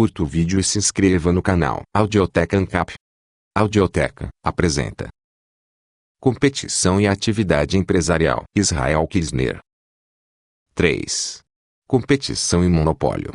curta o vídeo e se inscreva no canal. Audioteca ANCAP. Audioteca apresenta Competição e Atividade Empresarial. Israel Kirzner. 3. Competição e monopólio.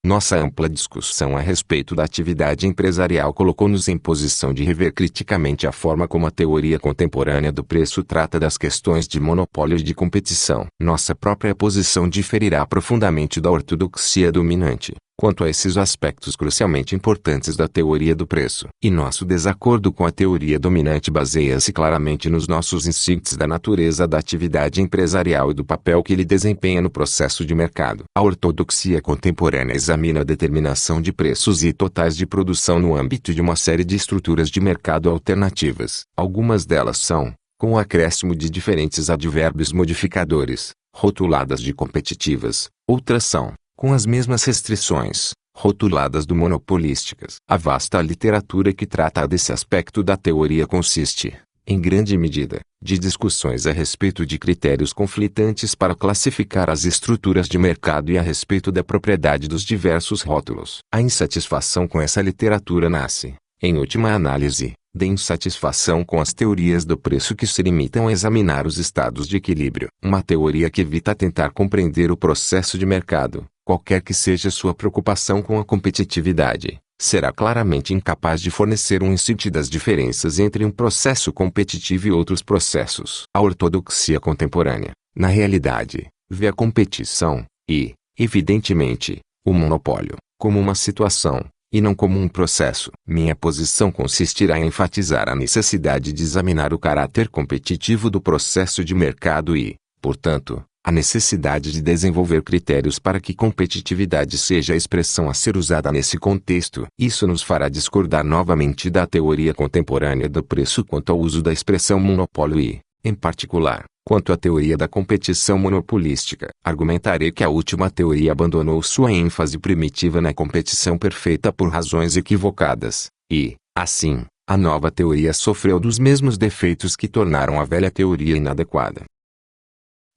Nossa ampla discussão a respeito da atividade empresarial colocou-nos em posição de rever criticamente a forma como a teoria contemporânea do preço trata das questões de monopólio e de competição. Nossa própria posição diferirá profundamente da ortodoxia dominante quanto a esses aspectos crucialmente importantes da teoria do preço. E nosso desacordo com a teoria dominante baseia-se claramente nos nossos insights da natureza da atividade empresarial e do papel que ele desempenha no processo de mercado. A ortodoxia contemporânea examina a determinação de preços e totais de produção no âmbito de uma série de estruturas de mercado alternativas. Algumas delas são, com o acréscimo de diferentes advérbios modificadores, rotuladas de competitivas. Outras são, com as mesmas restrições, rotuladas de monopolísticas. A vasta literatura que trata desse aspecto da teoria consiste, em grande medida, de discussões a respeito de critérios conflitantes para classificar as estruturas de mercado e a respeito da propriedade dos diversos rótulos. A insatisfação com essa literatura nasce, em última análise, de insatisfação com as teorias do preço que se limitam a examinar os estados de equilíbrio. Uma teoria que evita tentar compreender o processo de mercado, qualquer que seja sua preocupação com a competitividade, será claramente incapaz de fornecer um insight das diferenças entre um processo competitivo e outros processos. A ortodoxia contemporânea, na realidade, vê a competição e, evidentemente, o monopólio, como uma situação, e não como um processo. Minha posição consistirá em enfatizar a necessidade de examinar o caráter competitivo do processo de mercado e, portanto, a necessidade de desenvolver critérios para que competitividade seja a expressão a ser usada nesse contexto. Isso nos fará discordar novamente da teoria contemporânea do preço quanto ao uso da expressão monopólio e, em particular, quanto à teoria da competição monopolística. Argumentarei que a última teoria abandonou sua ênfase primitiva na competição perfeita por razões equivocadas, e, assim, a nova teoria sofreu dos mesmos defeitos que tornaram a velha teoria inadequada.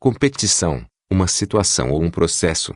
Competição, uma situação ou um processo.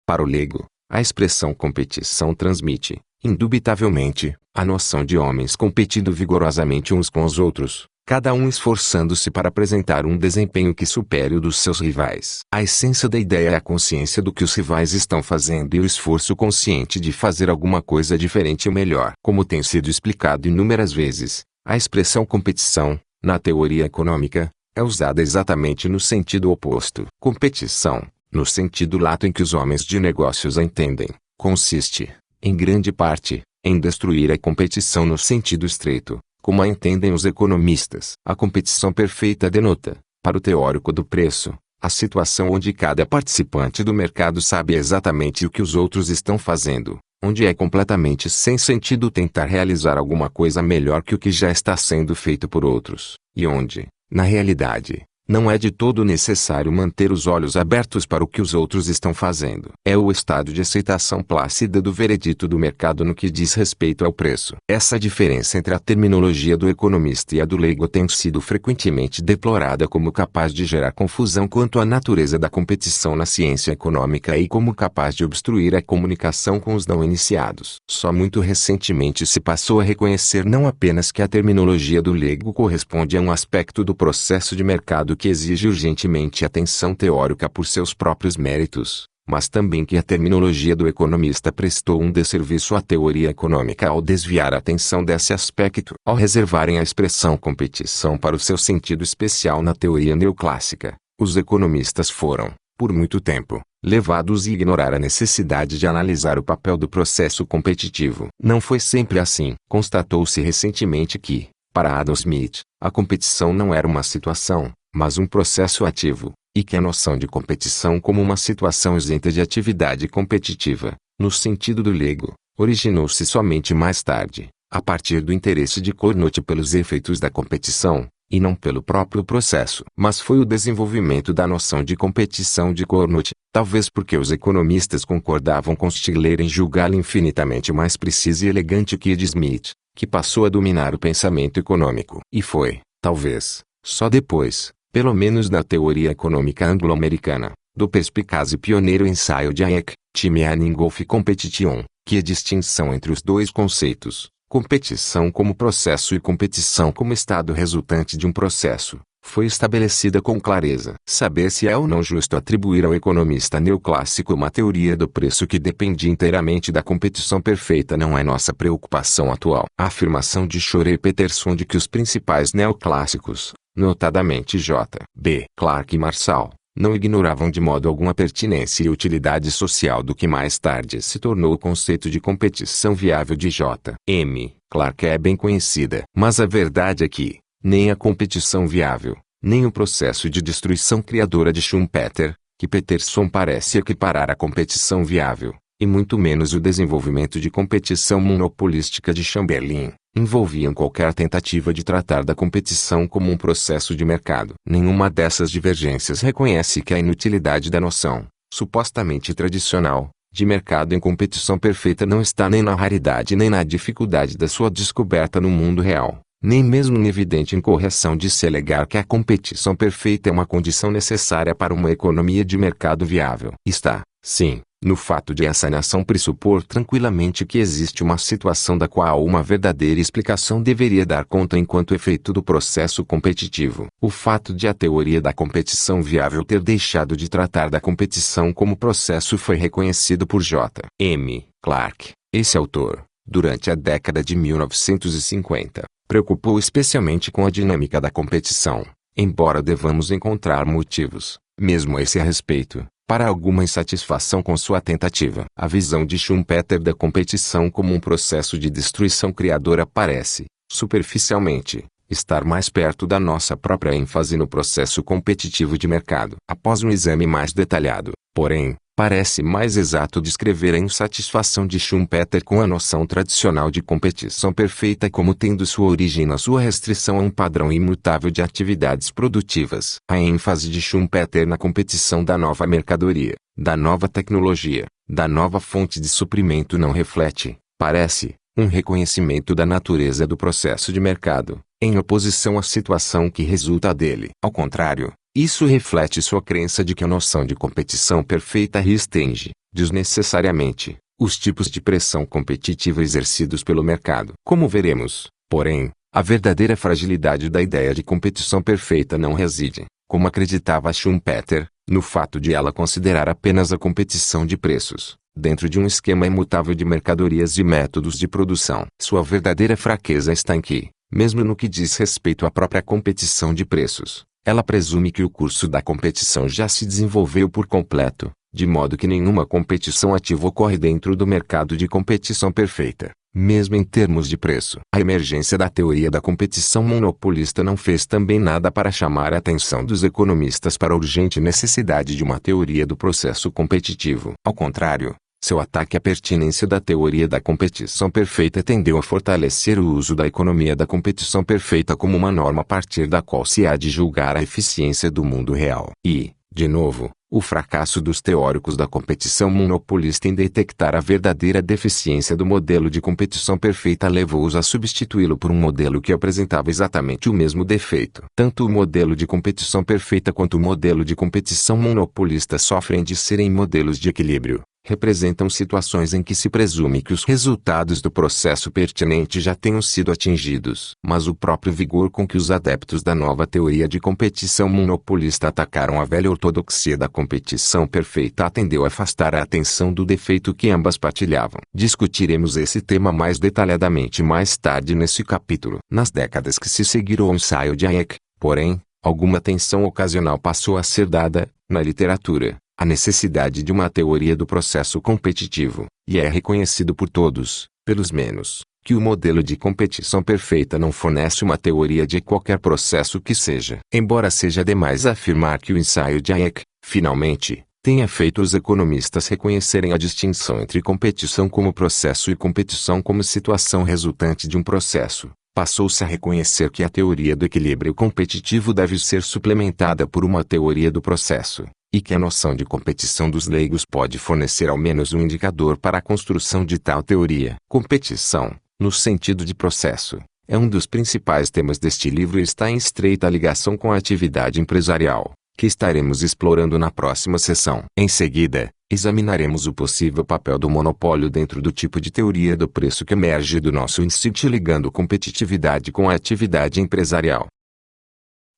Para o leigo, a expressão competição transmite, indubitavelmente, a noção de homens competindo vigorosamente uns com os outros, cada um esforçando-se para apresentar um desempenho que supere o dos seus rivais. A essência da ideia é a consciência do que os rivais estão fazendo e o esforço consciente de fazer alguma coisa diferente ou melhor. Como tem sido explicado inúmeras vezes, a expressão competição, na teoria econômica, é usada exatamente no sentido oposto. Competição, no sentido lato em que os homens de negócios a entendem, consiste, em grande parte, em destruir a competição no sentido estreito, como a entendem os economistas. A competição perfeita denota, para o teórico do preço, a situação onde cada participante do mercado sabe exatamente o que os outros estão fazendo, onde é completamente sem sentido tentar realizar alguma coisa melhor que o que já está sendo feito por outros, e onde, na realidade, não é de todo necessário manter os olhos abertos para o que os outros estão fazendo. É o estado de aceitação plácida do veredito do mercado no que diz respeito ao preço. Essa diferença entre a terminologia do economista e a do leigo tem sido frequentemente deplorada como capaz de gerar confusão quanto à natureza da competição na ciência econômica e como capaz de obstruir a comunicação com os não iniciados. Só muito recentemente se passou a reconhecer não apenas que a terminologia do leigo corresponde a um aspecto do processo de mercado que exige urgentemente atenção teórica por seus próprios méritos, mas também que a terminologia do economista prestou um desserviço à teoria econômica ao desviar a atenção desse aspecto. Ao reservarem a expressão competição para o seu sentido especial na teoria neoclássica, os economistas foram, por muito tempo, levados a ignorar a necessidade de analisar o papel do processo competitivo. Não foi sempre assim. Constatou-se recentemente que, para Adam Smith, a competição não era uma situação, mas um processo ativo, e que a noção de competição como uma situação isenta de atividade competitiva, no sentido do leigo, originou-se somente mais tarde, a partir do interesse de Cournot pelos efeitos da competição, e não pelo próprio processo. Mas foi o desenvolvimento da noção de competição de Cournot, talvez porque os economistas concordavam com Stigler em julgá-la infinitamente mais precisa e elegante que a de Smith, que passou a dominar o pensamento econômico. E foi, talvez, só depois, pelo menos na teoria econômica anglo-americana, do perspicaz e pioneiro ensaio de Hayek, Time and Golf Competition, que a distinção entre os dois conceitos, competição como processo e competição como estado resultante de um processo, foi estabelecida com clareza. Saber se é ou não justo atribuir ao economista neoclássico uma teoria do preço que dependia inteiramente da competição perfeita não é nossa preocupação atual. A afirmação de Shorey e Peterson de que os principais neoclássicos, notadamente J. B. Clark e Marshall, não ignoravam de modo algum a pertinência e utilidade social do que mais tarde se tornou o conceito de competição viável de J. M. Clark é bem conhecida. Mas a verdade é que, nem a competição viável, nem o processo de destruição criadora de Schumpeter, que Peterson parece equiparar à competição viável, e muito menos o desenvolvimento de competição monopolística de Chamberlain, envolviam qualquer tentativa de tratar da competição como um processo de mercado. Nenhuma dessas divergências reconhece que a inutilidade da noção, supostamente tradicional, de mercado em competição perfeita não está nem na raridade nem na dificuldade da sua descoberta no mundo real, nem mesmo na evidente incorreção de se alegar que a competição perfeita é uma condição necessária para uma economia de mercado viável. Está, sim, no fato de essa nação pressupor tranquilamente que existe uma situação da qual uma verdadeira explicação deveria dar conta enquanto efeito do processo competitivo. O fato de a teoria da competição viável ter deixado de tratar da competição como processo foi reconhecido por J. M. Clark. Esse autor, durante a década de 1950, preocupou especialmente com a dinâmica da competição, embora devamos encontrar motivos, mesmo esse a respeito, para alguma insatisfação com sua tentativa. A visão de Schumpeter da competição como um processo de destruição criadora parece, superficialmente, estar mais perto da nossa própria ênfase no processo competitivo de mercado. Após um exame mais detalhado, porém, parece mais exato descrever a insatisfação de Schumpeter com a noção tradicional de competição perfeita como tendo sua origem na sua restrição a um padrão imutável de atividades produtivas. A ênfase de Schumpeter na competição da nova mercadoria, da nova tecnologia, da nova fonte de suprimento não reflete, parece, um reconhecimento da natureza do processo de mercado, em oposição à situação que resulta dele. Ao contrário, isso reflete sua crença de que a noção de competição perfeita restringe, desnecessariamente, os tipos de pressão competitiva exercidos pelo mercado. Como veremos, porém, a verdadeira fragilidade da ideia de competição perfeita não reside, como acreditava Schumpeter, no fato de ela considerar apenas a competição de preços, dentro de um esquema imutável de mercadorias e métodos de produção. Sua verdadeira fraqueza está em que, mesmo no que diz respeito à própria competição de preços, ela presume que o curso da competição já se desenvolveu por completo, de modo que nenhuma competição ativa ocorre dentro do mercado de competição perfeita, mesmo em termos de preço. A emergência da teoria da competição monopolista não fez também nada para chamar a atenção dos economistas para a urgente necessidade de uma teoria do processo competitivo. Ao contrário, seu ataque à pertinência da teoria da competição perfeita tendeu a fortalecer o uso da economia da competição perfeita como uma norma a partir da qual se há de julgar a eficiência do mundo real. E, de novo, o fracasso dos teóricos da competição monopolista em detectar a verdadeira deficiência do modelo de competição perfeita levou-os a substituí-lo por um modelo que apresentava exatamente o mesmo defeito. Tanto o modelo de competição perfeita quanto o modelo de competição monopolista sofrem de serem modelos de equilíbrio. Representam situações em que se presume que os resultados do processo pertinente já tenham sido atingidos. Mas o próprio vigor com que os adeptos da nova teoria de competição monopolista atacaram a velha ortodoxia da competição perfeita tendeu a afastar a atenção do defeito que ambas partilhavam. Discutiremos esse tema mais detalhadamente mais tarde nesse capítulo. Nas décadas que se seguiram ao ensaio de Hayek, porém, alguma atenção ocasional passou a ser dada, na literatura, a necessidade de uma teoria do processo competitivo, e é reconhecido por todos, pelos menos, que o modelo de competição perfeita não fornece uma teoria de qualquer processo que seja. Embora seja demais afirmar que o ensaio de Hayek, finalmente, tenha feito os economistas reconhecerem a distinção entre competição como processo e competição como situação resultante de um processo, passou-se a reconhecer que a teoria do equilíbrio competitivo deve ser suplementada por uma teoria do processo, e que a noção de competição dos leigos pode fornecer ao menos um indicador para a construção de tal teoria. Competição, no sentido de processo, é um dos principais temas deste livro e está em estreita ligação com a atividade empresarial, que estaremos explorando na próxima sessão. Em seguida, Examinaremos o possível papel do monopólio dentro do tipo de teoria do preço que emerge do nosso insight ligando competitividade com a atividade empresarial.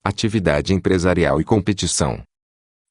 Atividade empresarial e competição.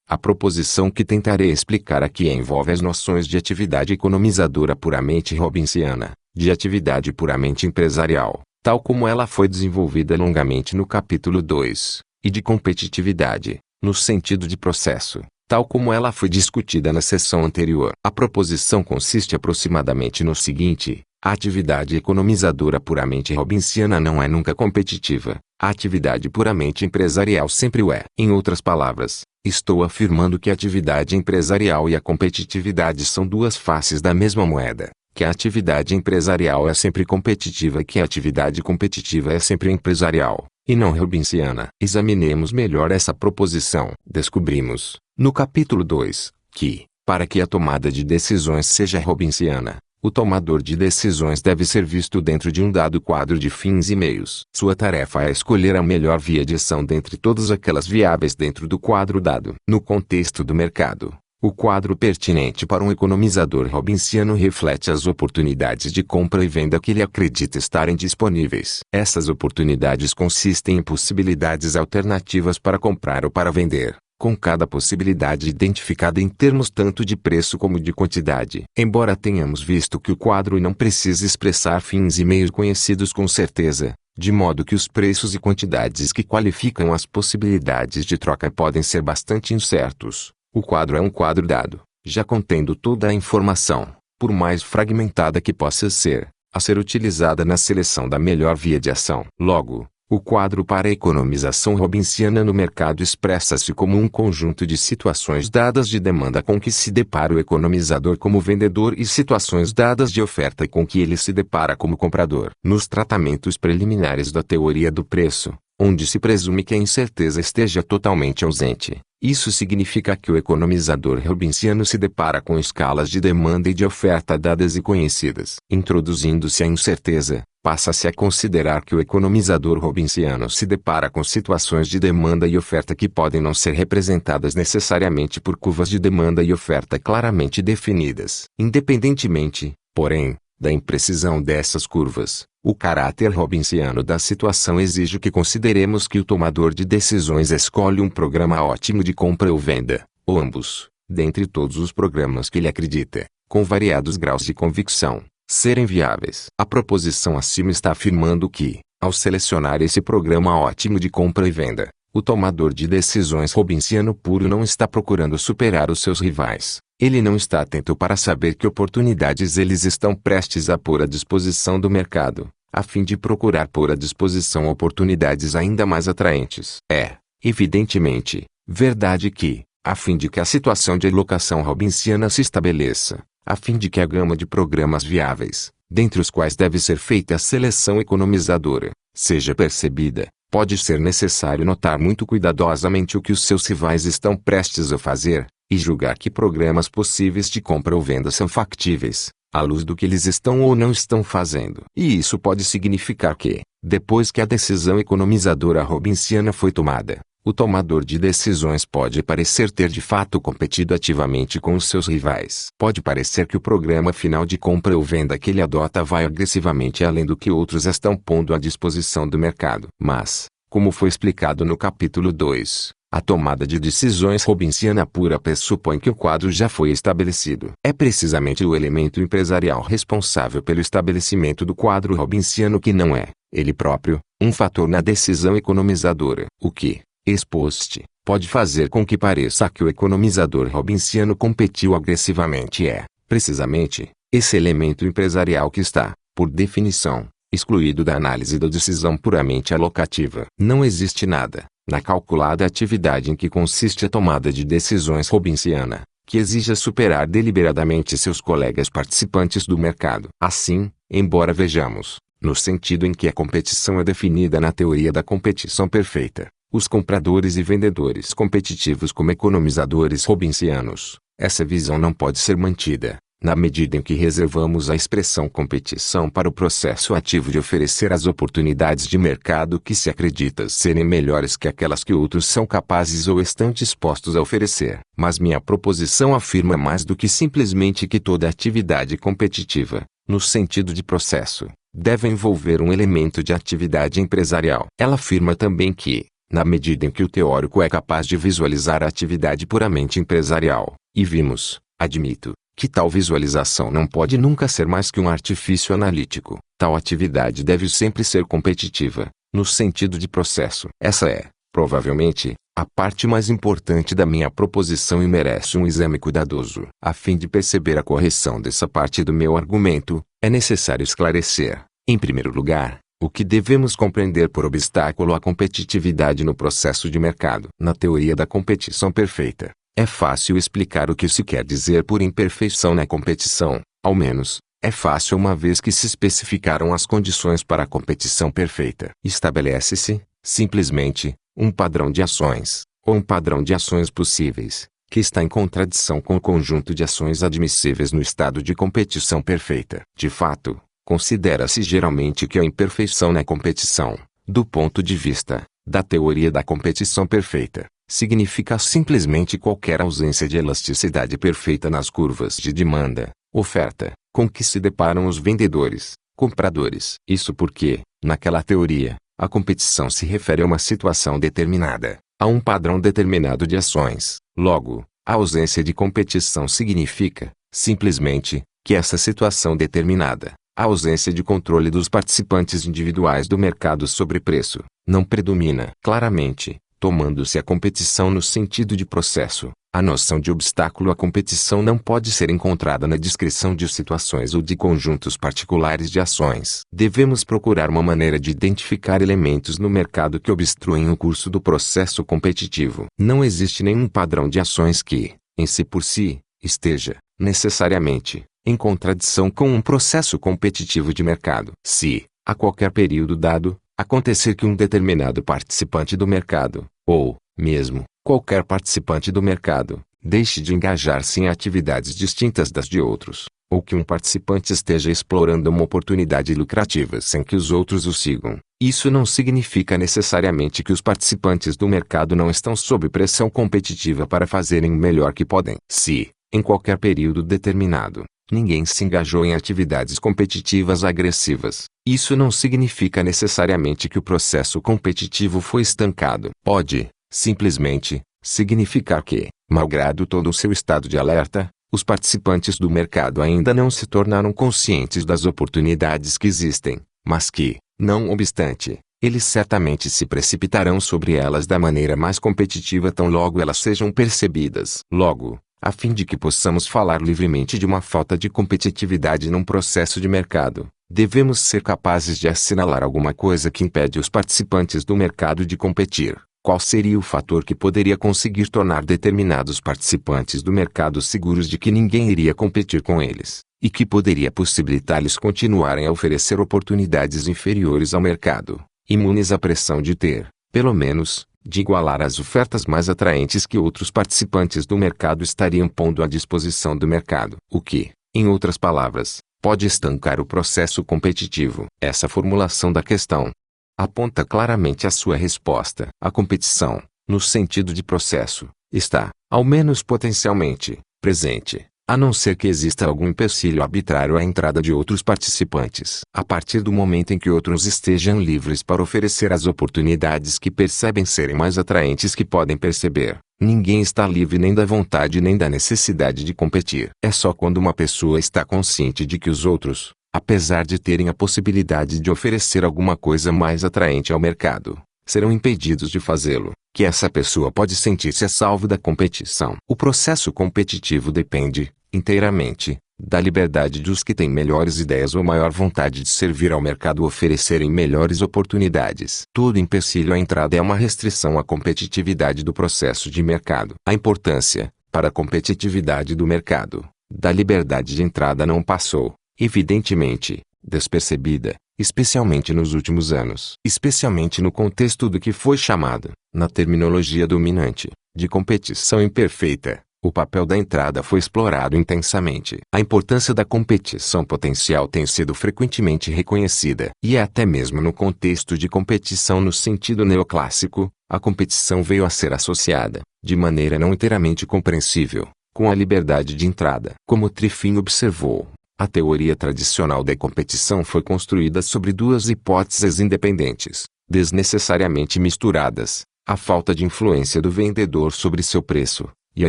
A proposição que tentarei explicar aqui envolve as noções de atividade economizadora puramente robinsiana, de atividade puramente empresarial, tal como ela foi desenvolvida longamente no capítulo 2, e de competitividade, no sentido de processo, tal como ela foi discutida na sessão anterior. A proposição consiste aproximadamente no seguinte: a atividade economizadora puramente robinsiana não é nunca competitiva, a atividade puramente empresarial sempre o é. Em outras palavras, estou afirmando que a atividade empresarial e a competitividade são duas faces da mesma moeda, que a atividade empresarial é sempre competitiva e que a atividade competitiva é sempre empresarial, e não robinsiana. Examinemos melhor essa proposição. Descobrimos, no capítulo 2, que, para que a tomada de decisões seja robinsiana, o tomador de decisões deve ser visto dentro de um dado quadro de fins e meios. Sua tarefa é escolher a melhor via de ação dentre todas aquelas viáveis dentro do quadro dado. No contexto do mercado, o quadro pertinente para um economizador robinsiano reflete as oportunidades de compra e venda que ele acredita estarem disponíveis. Essas oportunidades consistem em possibilidades alternativas para comprar ou para vender, com cada possibilidade identificada em termos tanto de preço como de quantidade. Embora tenhamos visto que o quadro não precisa expressar fins e meios conhecidos com certeza, de modo que os preços e quantidades que qualificam as possibilidades de troca podem ser bastante incertos, o quadro é um quadro dado, já contendo toda a informação, por mais fragmentada que possa ser, a ser utilizada na seleção da melhor via de ação. Logo, o quadro para a economização robinsiana no mercado expressa-se como um conjunto de situações dadas de demanda com que se depara o economizador como vendedor e situações dadas de oferta com que ele se depara como comprador. Nos tratamentos preliminares da teoria do preço, onde se presume que a incerteza esteja totalmente ausente, isso significa que o economizador robinsiano se depara com escalas de demanda e de oferta dadas e conhecidas. Introduzindo-se a incerteza, passa-se a considerar que o economizador robinsiano se depara com situações de demanda e oferta que podem não ser representadas necessariamente por curvas de demanda e oferta claramente definidas. Independentemente, porém, da imprecisão dessas curvas, o caráter robinsiano da situação exige que consideremos que o tomador de decisões escolhe um programa ótimo de compra ou venda, ou ambos, dentre todos os programas que ele acredita, com variados graus de convicção, serem viáveis. A proposição acima está afirmando que, ao selecionar esse programa ótimo de compra e venda, o tomador de decisões robinsiano puro não está procurando superar os seus rivais. Ele não está atento para saber que oportunidades eles estão prestes a pôr à disposição do mercado, a fim de procurar pôr à disposição oportunidades ainda mais atraentes. É, evidentemente, verdade que, a fim de que a situação de alocação robinsiana se estabeleça, a fim de que a gama de programas viáveis, dentre os quais deve ser feita a seleção economizadora, seja percebida, pode ser necessário notar muito cuidadosamente o que os seus rivais estão prestes a fazer, e julgar que programas possíveis de compra ou venda são factíveis, à luz do que eles estão ou não estão fazendo. E isso pode significar que, depois que a decisão economizadora robinsiana foi tomada, o tomador de decisões pode parecer ter de fato competido ativamente com os seus rivais. Pode parecer que o programa final de compra ou venda que ele adota vai agressivamente além do que outros estão pondo à disposição do mercado. Mas, como foi explicado no capítulo 2, a tomada de decisões robinsiana pura pressupõe que o quadro já foi estabelecido. É precisamente o elemento empresarial responsável pelo estabelecimento do quadro robinsiano que não é, ele próprio, um fator na decisão economizadora. O que, exposto, pode fazer com que pareça que o economizador robinsiano competiu agressivamente precisamente, esse elemento empresarial que está, por definição, excluído da análise da decisão puramente alocativa. Não existe nada, na calculada atividade em que consiste a tomada de decisões robinsiana, que exija superar deliberadamente seus colegas participantes do mercado. Assim, embora vejamos, no sentido em que a competição é definida na teoria da competição perfeita, os compradores e vendedores competitivos como economizadores robinsianos, essa visão não pode ser mantida, Na medida em que reservamos a expressão competição para o processo ativo de oferecer as oportunidades de mercado que se acredita serem melhores que aquelas que outros são capazes ou estão dispostos a oferecer. Mas minha proposição afirma mais do que simplesmente que toda atividade competitiva, no sentido de processo, deve envolver um elemento de atividade empresarial. Ela afirma também que, na medida em que o teórico é capaz de visualizar a atividade puramente empresarial, e vimos, admito, que tal visualização não pode nunca ser mais que um artifício analítico, tal atividade deve sempre ser competitiva, no sentido de processo. Essa é, provavelmente, a parte mais importante da minha proposição e merece um exame cuidadoso. A fim de perceber a correção dessa parte do meu argumento, é necessário esclarecer, em primeiro lugar, o que devemos compreender por obstáculo à competitividade no processo de mercado. Na teoria da competição perfeita, é fácil explicar o que se quer dizer por imperfeição na competição, ao menos, é fácil uma vez que se especificaram as condições para a competição perfeita. Estabelece-se, simplesmente, um padrão de ações, ou um padrão de ações possíveis, que está em contradição com o conjunto de ações admissíveis no estado de competição perfeita. De fato, considera-se geralmente que a imperfeição na competição, do ponto de vista da teoria da competição perfeita, significa simplesmente qualquer ausência de elasticidade perfeita nas curvas de demanda, oferta, com que se deparam os vendedores, compradores. Isso porque, naquela teoria, a competição se refere a uma situação determinada, a um padrão determinado de ações. Logo, a ausência de competição significa, simplesmente, que essa situação determinada, a ausência de controle dos participantes individuais do mercado sobre preço, não predomina. Claramente, tomando-se a competição no sentido de processo, a noção de obstáculo à competição não pode ser encontrada na descrição de situações ou de conjuntos particulares de ações. Devemos procurar uma maneira de identificar elementos no mercado que obstruem o curso do processo competitivo. Não existe nenhum padrão de ações que, em si por si, esteja, necessariamente, em contradição com um processo competitivo de mercado. Se, a qualquer período dado, acontecer que um determinado participante do mercado, ou, mesmo, qualquer participante do mercado, deixe de engajar-se em atividades distintas das de outros, ou que um participante esteja explorando uma oportunidade lucrativa sem que os outros o sigam, isso não significa necessariamente que os participantes do mercado não estão sob pressão competitiva para fazerem o melhor que podem. Se, em qualquer período determinado, ninguém se engajou em atividades competitivas agressivas, isso não significa necessariamente que o processo competitivo foi estancado. Pode, simplesmente, significar que, malgrado todo o seu estado de alerta, os participantes do mercado ainda não se tornaram conscientes das oportunidades que existem, mas que, não obstante, eles certamente se precipitarão sobre elas da maneira mais competitiva tão logo elas sejam percebidas. Logo, a fim de que possamos falar livremente de uma falta de competitividade num processo de mercado, devemos ser capazes de assinalar alguma coisa que impede os participantes do mercado de competir. Qual seria o fator que poderia conseguir tornar determinados participantes do mercado seguros de que ninguém iria competir com eles, e que poderia possibilitar-lhes continuarem a oferecer oportunidades inferiores ao mercado, imunes à pressão de ter, pelo menos, de igualar as ofertas mais atraentes que outros participantes do mercado estariam pondo à disposição do mercado. O que, em outras palavras, pode estancar o processo competitivo. Essa formulação da questão aponta claramente a sua resposta. A competição, no sentido de processo, está, ao menos potencialmente, presente, a não ser que exista algum empecilho arbitrário à entrada de outros participantes. A partir do momento em que outros estejam livres para oferecer as oportunidades que percebem serem mais atraentes que podem perceber, ninguém está livre nem da vontade nem da necessidade de competir. É só quando uma pessoa está consciente de que os outros, apesar de terem a possibilidade de oferecer alguma coisa mais atraente ao mercado, serão impedidos de fazê-lo, que essa pessoa pode sentir-se a salvo da competição. O processo competitivo depende, inteiramente, da liberdade dos que têm melhores ideias ou maior vontade de servir ao mercado oferecerem melhores oportunidades. Todo empecilho à entrada é uma restrição à competitividade do processo de mercado. A importância, para a competitividade do mercado, da liberdade de entrada não passou, evidentemente, despercebida, especialmente nos últimos anos. Especialmente no contexto do que foi chamado, na terminologia dominante, de competição imperfeita. o papel da entrada foi explorado intensamente. A importância da competição potencial tem sido frequentemente reconhecida, e até mesmo no contexto de competição no sentido neoclássico, a competição veio a ser associada, de maneira não inteiramente compreensível, com a liberdade de entrada. Como Triffin observou, a teoria tradicional da competição foi construída sobre duas hipóteses independentes, desnecessariamente misturadas: a falta de influência do vendedor sobre seu preço, e a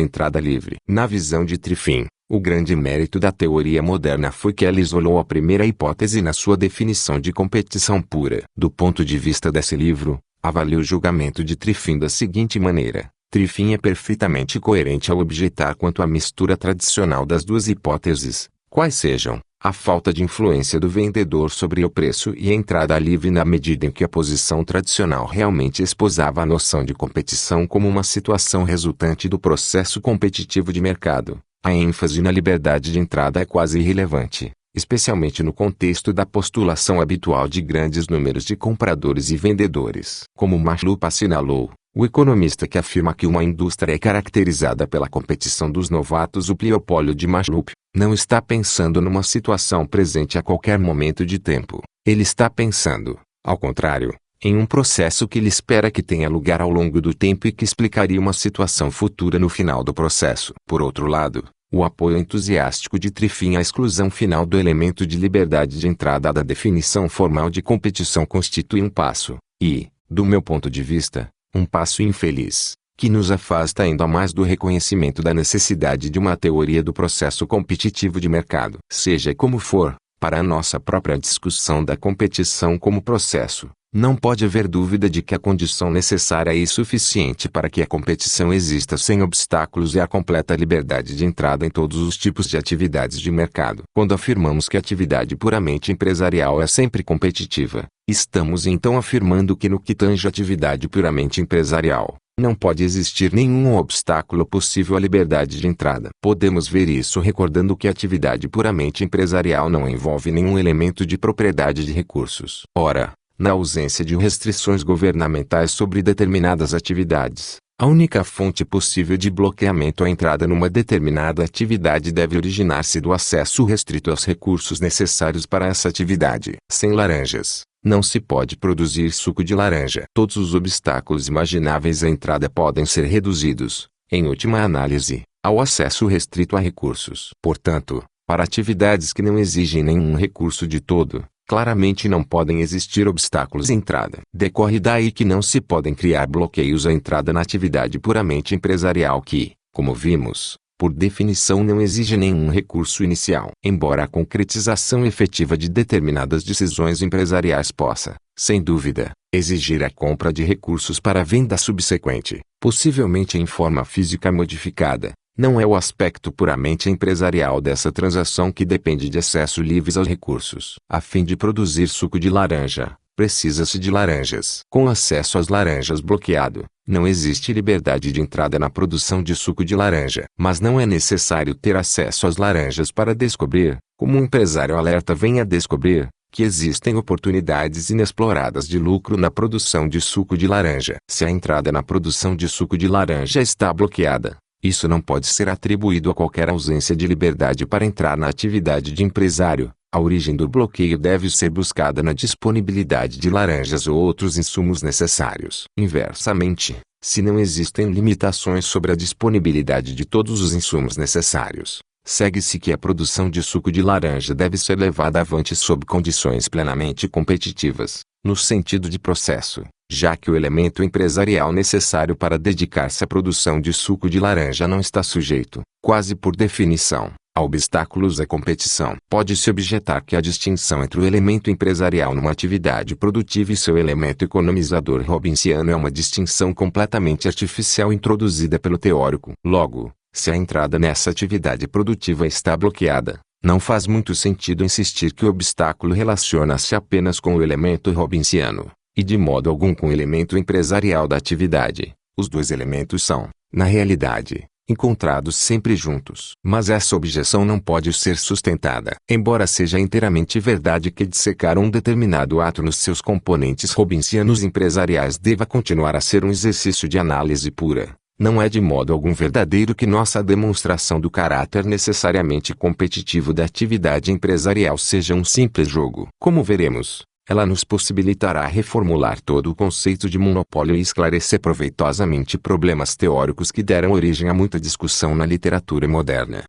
entrada livre. Na visão de Triffin, o grande mérito da teoria moderna foi que ela isolou a primeira hipótese na sua definição de competição pura. Do ponto de vista desse livro, avalie o julgamento de Triffin da seguinte maneira: Triffin é perfeitamente coerente ao objetar quanto à mistura tradicional das duas hipóteses, quais sejam a falta de influência do vendedor sobre o preço e a entrada livre, na medida em que a posição tradicional realmente esposava a noção de competição como uma situação resultante do processo competitivo de mercado. A ênfase na liberdade de entrada é quase irrelevante, especialmente no contexto da postulação habitual de grandes números de compradores e vendedores. Como Machlup assinalou, o economista que afirma que uma indústria é caracterizada pela competição dos novatos, o pliopólio de Machlup, não está pensando numa situação presente a qualquer momento de tempo. Ele está pensando, ao contrário, em um processo que ele espera que tenha lugar ao longo do tempo e que explicaria uma situação futura no final do processo. Por outro lado, o apoio entusiástico de Triffin à exclusão final do elemento de liberdade de entrada da definição formal de competição constitui um passo, e, do meu ponto de vista, um passo infeliz, que nos afasta ainda mais do reconhecimento da necessidade de uma teoria do processo competitivo de mercado. Seja como for, para a nossa própria discussão da competição como processo, não pode haver dúvida de que a condição necessária e suficiente para que a competição exista sem obstáculos é a completa liberdade de entrada em todos os tipos de atividades de mercado. Quando afirmamos que a atividade puramente empresarial é sempre competitiva, estamos então afirmando que no que tange a atividade puramente empresarial, não pode existir nenhum obstáculo possível à liberdade de entrada. Podemos ver isso recordando que a atividade puramente empresarial não envolve nenhum elemento de propriedade de recursos. Ora, na ausência de restrições governamentais sobre determinadas atividades, a única fonte possível de bloqueamento à entrada numa determinada atividade deve originar-se do acesso restrito aos recursos necessários para essa atividade. Sem laranjas, não se pode produzir suco de laranja. Todos os obstáculos imagináveis à entrada podem ser reduzidos, em última análise, ao acesso restrito a recursos. Portanto, para atividades que não exigem nenhum recurso de todo, claramente não podem existir obstáculos à entrada. Decorre daí que não se podem criar bloqueios à entrada na atividade puramente empresarial que, como vimos, por definição não exige nenhum recurso inicial. Embora a concretização efetiva de determinadas decisões empresariais possa, sem dúvida, exigir a compra de recursos para a venda subsequente, possivelmente em forma física modificada, não é o aspecto puramente empresarial dessa transação que depende de acesso livre aos recursos. A fim de produzir suco de laranja, precisa-se de laranjas. Com acesso às laranjas bloqueado, não existe liberdade de entrada na produção de suco de laranja. Mas não é necessário ter acesso às laranjas para descobrir, como um empresário alerta venha a descobrir, que existem oportunidades inexploradas de lucro na produção de suco de laranja. Se a entrada na produção de suco de laranja está bloqueada, isso não pode ser atribuído a qualquer ausência de liberdade para entrar na atividade de empresário. A origem do bloqueio deve ser buscada na disponibilidade de laranjas ou outros insumos necessários. Inversamente, se não existem limitações sobre a disponibilidade de todos os insumos necessários, segue-se que a produção de suco de laranja deve ser levada avante sob condições plenamente competitivas, no sentido de processo, já que o elemento empresarial necessário para dedicar-se à produção de suco de laranja não está sujeito, quase por definição, a obstáculos à competição. Pode-se objetar que a distinção entre o elemento empresarial numa atividade produtiva e seu elemento economizador robinsiano é uma distinção completamente artificial introduzida pelo teórico. Logo, se a entrada nessa atividade produtiva está bloqueada, não faz muito sentido insistir que o obstáculo relaciona-se apenas com o elemento robinsiano, e de modo algum com o elemento empresarial da atividade. Os dois elementos são, na realidade, encontrados sempre juntos. Mas essa objeção não pode ser sustentada. Embora seja inteiramente verdade que dissecar um determinado ato nos seus componentes robinsianos empresariais deva continuar a ser um exercício de análise pura, Não é de modo algum verdadeiro que nossa demonstração do caráter necessariamente competitivo da atividade empresarial seja um simples jogo. Como veremos, ela nos possibilitará reformular todo o conceito de monopólio e esclarecer proveitosamente problemas teóricos que deram origem a muita discussão na literatura moderna.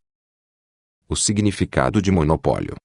O significado de monopólio.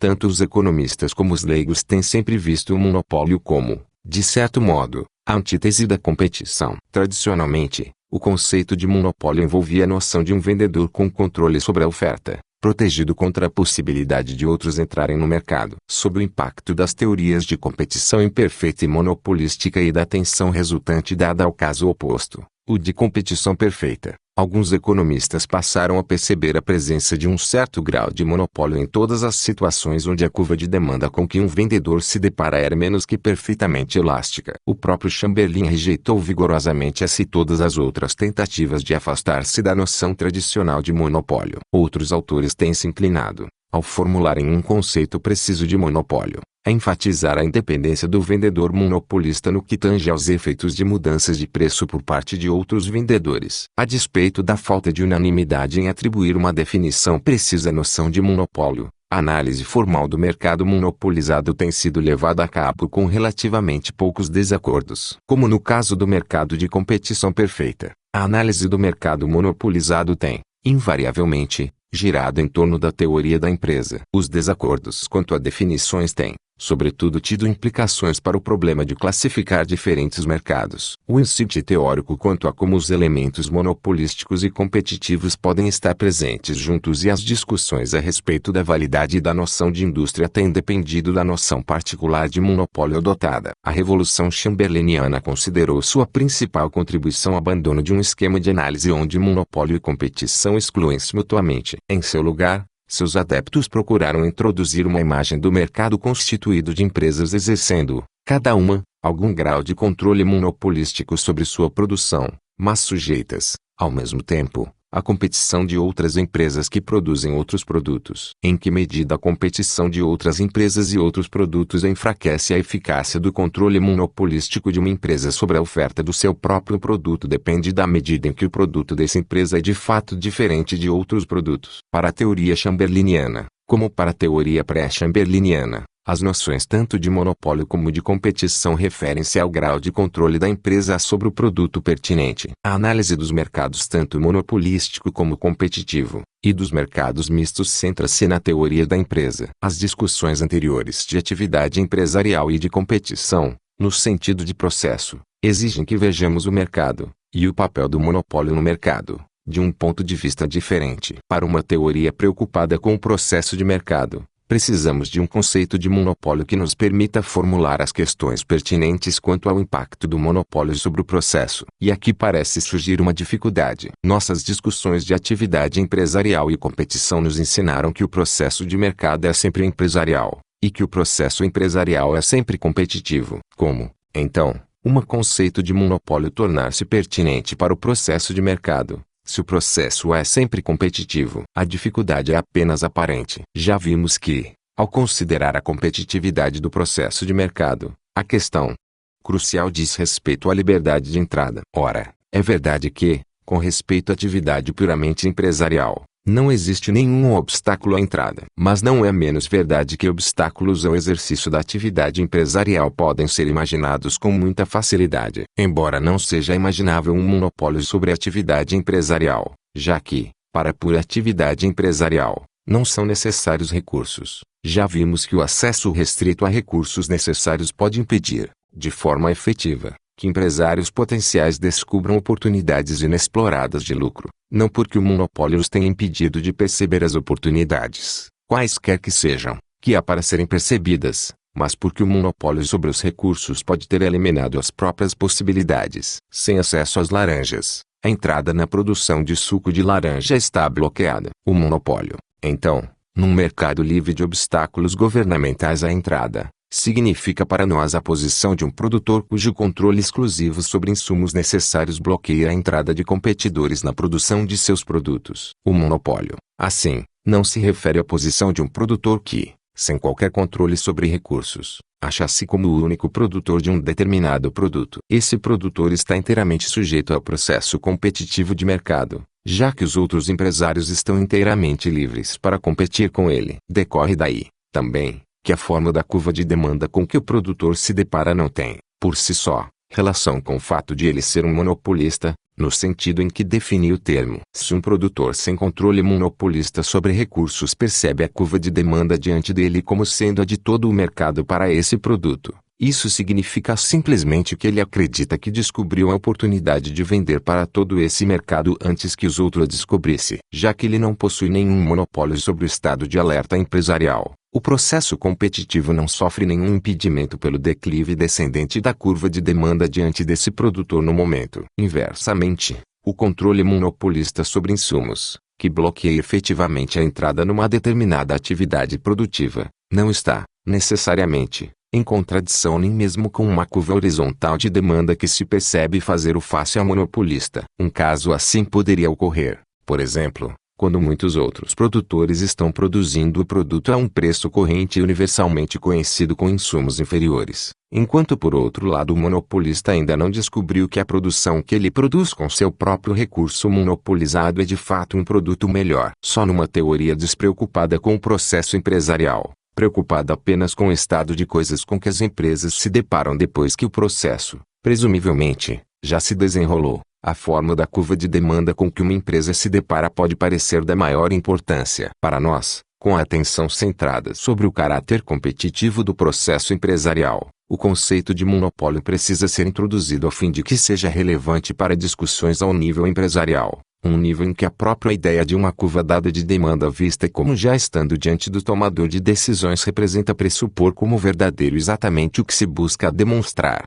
Tanto os economistas como os leigos têm sempre visto o monopólio como, de certo modo, a antítese da competição. Tradicionalmente, o conceito de monopólio envolvia a noção de um vendedor com controle sobre a oferta, protegido contra a possibilidade de outros entrarem no mercado. Sob o impacto das teorias de competição imperfeita e monopolística e da tensão resultante dada ao caso oposto, o de competição perfeita, alguns economistas passaram a perceber a presença de um certo grau de monopólio em todas as situações onde a curva de demanda com que um vendedor se depara era menos que perfeitamente elástica. O próprio Chamberlain rejeitou vigorosamente essa e todas as outras tentativas de afastar-se da noção tradicional de monopólio. Outros autores têm se inclinado, ao formularem um conceito preciso de monopólio, a enfatizar a independência do vendedor monopolista no que tange aos efeitos de mudanças de preço por parte de outros vendedores. A despeito da falta de unanimidade em atribuir uma definição precisa à noção de monopólio, a análise formal do mercado monopolizado tem sido levada a cabo com relativamente poucos desacordos. Como no caso do mercado de competição perfeita, a análise do mercado monopolizado tem, invariavelmente, girado em torno da teoria da empresa. Os desacordos quanto a definições têm, sobretudo, tido implicações para o problema de classificar diferentes mercados. O insight teórico quanto a como os elementos monopolísticos e competitivos podem estar presentes juntos e as discussões a respeito da validade da noção de indústria têm dependido da noção particular de monopólio adotada. A Revolução Chamberlainiana considerou sua principal contribuição o abandono de um esquema de análise onde monopólio e competição excluem-se mutuamente. Em seu lugar, seus adeptos procuraram introduzir uma imagem do mercado constituído de empresas exercendo, cada uma, algum grau de controle monopolístico sobre sua produção, mas sujeitas, ao mesmo tempo, à competição de outras empresas que produzem outros produtos. Em que medida a competição de outras empresas e outros produtos enfraquece a eficácia do controle monopolístico de uma empresa sobre a oferta do seu próprio produto depende da medida em que o produto dessa empresa é de fato diferente de outros produtos. Para a teoria chamberlainiana, como para a teoria pré-chamberlainiana, as noções tanto de monopólio como de competição referem-se ao grau de controle da empresa sobre o produto pertinente. A análise dos mercados tanto monopolístico como competitivo, e dos mercados mistos centra-se na teoria da empresa. As discussões anteriores de atividade empresarial e de competição, no sentido de processo, exigem que vejamos o mercado, e o papel do monopólio no mercado, de um ponto de vista diferente. Para uma teoria preocupada com o processo de mercado, precisamos de um conceito de monopólio que nos permita formular as questões pertinentes quanto ao impacto do monopólio sobre o processo. E aqui parece surgir uma dificuldade. Nossas discussões de atividade empresarial e competição nos ensinaram que o processo de mercado é sempre empresarial, e que o processo empresarial é sempre competitivo. Como, então, um conceito de monopólio tornar-se pertinente para o processo de mercado, se o processo é sempre competitivo? A dificuldade é apenas aparente. Já vimos que, ao considerar a competitividade do processo de mercado, a questão crucial diz respeito à liberdade de entrada. Ora, é verdade que, com respeito à atividade puramente empresarial, não existe nenhum obstáculo à entrada. Mas não é menos verdade que obstáculos ao exercício da atividade empresarial podem ser imaginados com muita facilidade. Embora não seja imaginável um monopólio sobre a atividade empresarial, já que, para a pura atividade empresarial, não são necessários recursos. Já vimos que o acesso restrito a recursos necessários pode impedir, de forma efetiva, que empresários potenciais descubram oportunidades inexploradas de lucro, não porque o monopólio os tenha impedido de perceber as oportunidades, quaisquer que sejam, que há para serem percebidas, mas porque o monopólio sobre os recursos pode ter eliminado as próprias possibilidades. Sem acesso às laranjas, a entrada na produção de suco de laranja está bloqueada. O monopólio, então, num mercado livre de obstáculos governamentais à entrada, significa para nós a posição de um produtor cujo controle exclusivo sobre insumos necessários bloqueia a entrada de competidores na produção de seus produtos. O monopólio, assim, não se refere à posição de um produtor que, sem qualquer controle sobre recursos, acha-se como o único produtor de um determinado produto. Esse produtor está inteiramente sujeito ao processo competitivo de mercado, já que os outros empresários estão inteiramente livres para competir com ele. Decorre daí, também, que a forma da curva de demanda com que o produtor se depara não tem, por si só, relação com o fato de ele ser um monopolista, no sentido em que defini o termo. Se um produtor sem controle monopolista sobre recursos percebe a curva de demanda diante dele como sendo a de todo o mercado para esse produto, isso significa simplesmente que ele acredita que descobriu a oportunidade de vender para todo esse mercado antes que os outros a descobrissem. Já que ele não possui nenhum monopólio sobre o estado de alerta empresarial, o processo competitivo não sofre nenhum impedimento pelo declive descendente da curva de demanda diante desse produtor no momento. Inversamente, o controle monopolista sobre insumos, que bloqueia efetivamente a entrada numa determinada atividade produtiva, não está, necessariamente, em contradição nem mesmo com uma curva horizontal de demanda que se percebe fazer o fácil ao monopolista. Um caso assim poderia ocorrer, por exemplo, quando muitos outros produtores estão produzindo o produto a um preço corrente e universalmente conhecido com insumos inferiores, enquanto por outro lado o monopolista ainda não descobriu que a produção que ele produz com seu próprio recurso monopolizado é de fato um produto melhor. Só numa teoria despreocupada com o processo empresarial, preocupada apenas com o estado de coisas com que as empresas se deparam depois que o processo, presumivelmente, já se desenrolou, a forma da curva de demanda com que uma empresa se depara pode parecer da maior importância. Para nós, com a atenção centrada sobre o caráter competitivo do processo empresarial, o conceito de monopólio precisa ser introduzido a fim de que seja relevante para discussões ao nível empresarial, um nível em que a própria ideia de uma curva dada de demanda vista como já estando diante do tomador de decisões representa pressupor como verdadeiro exatamente o que se busca demonstrar.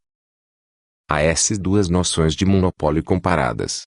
A essas duas noções de monopólio comparadas.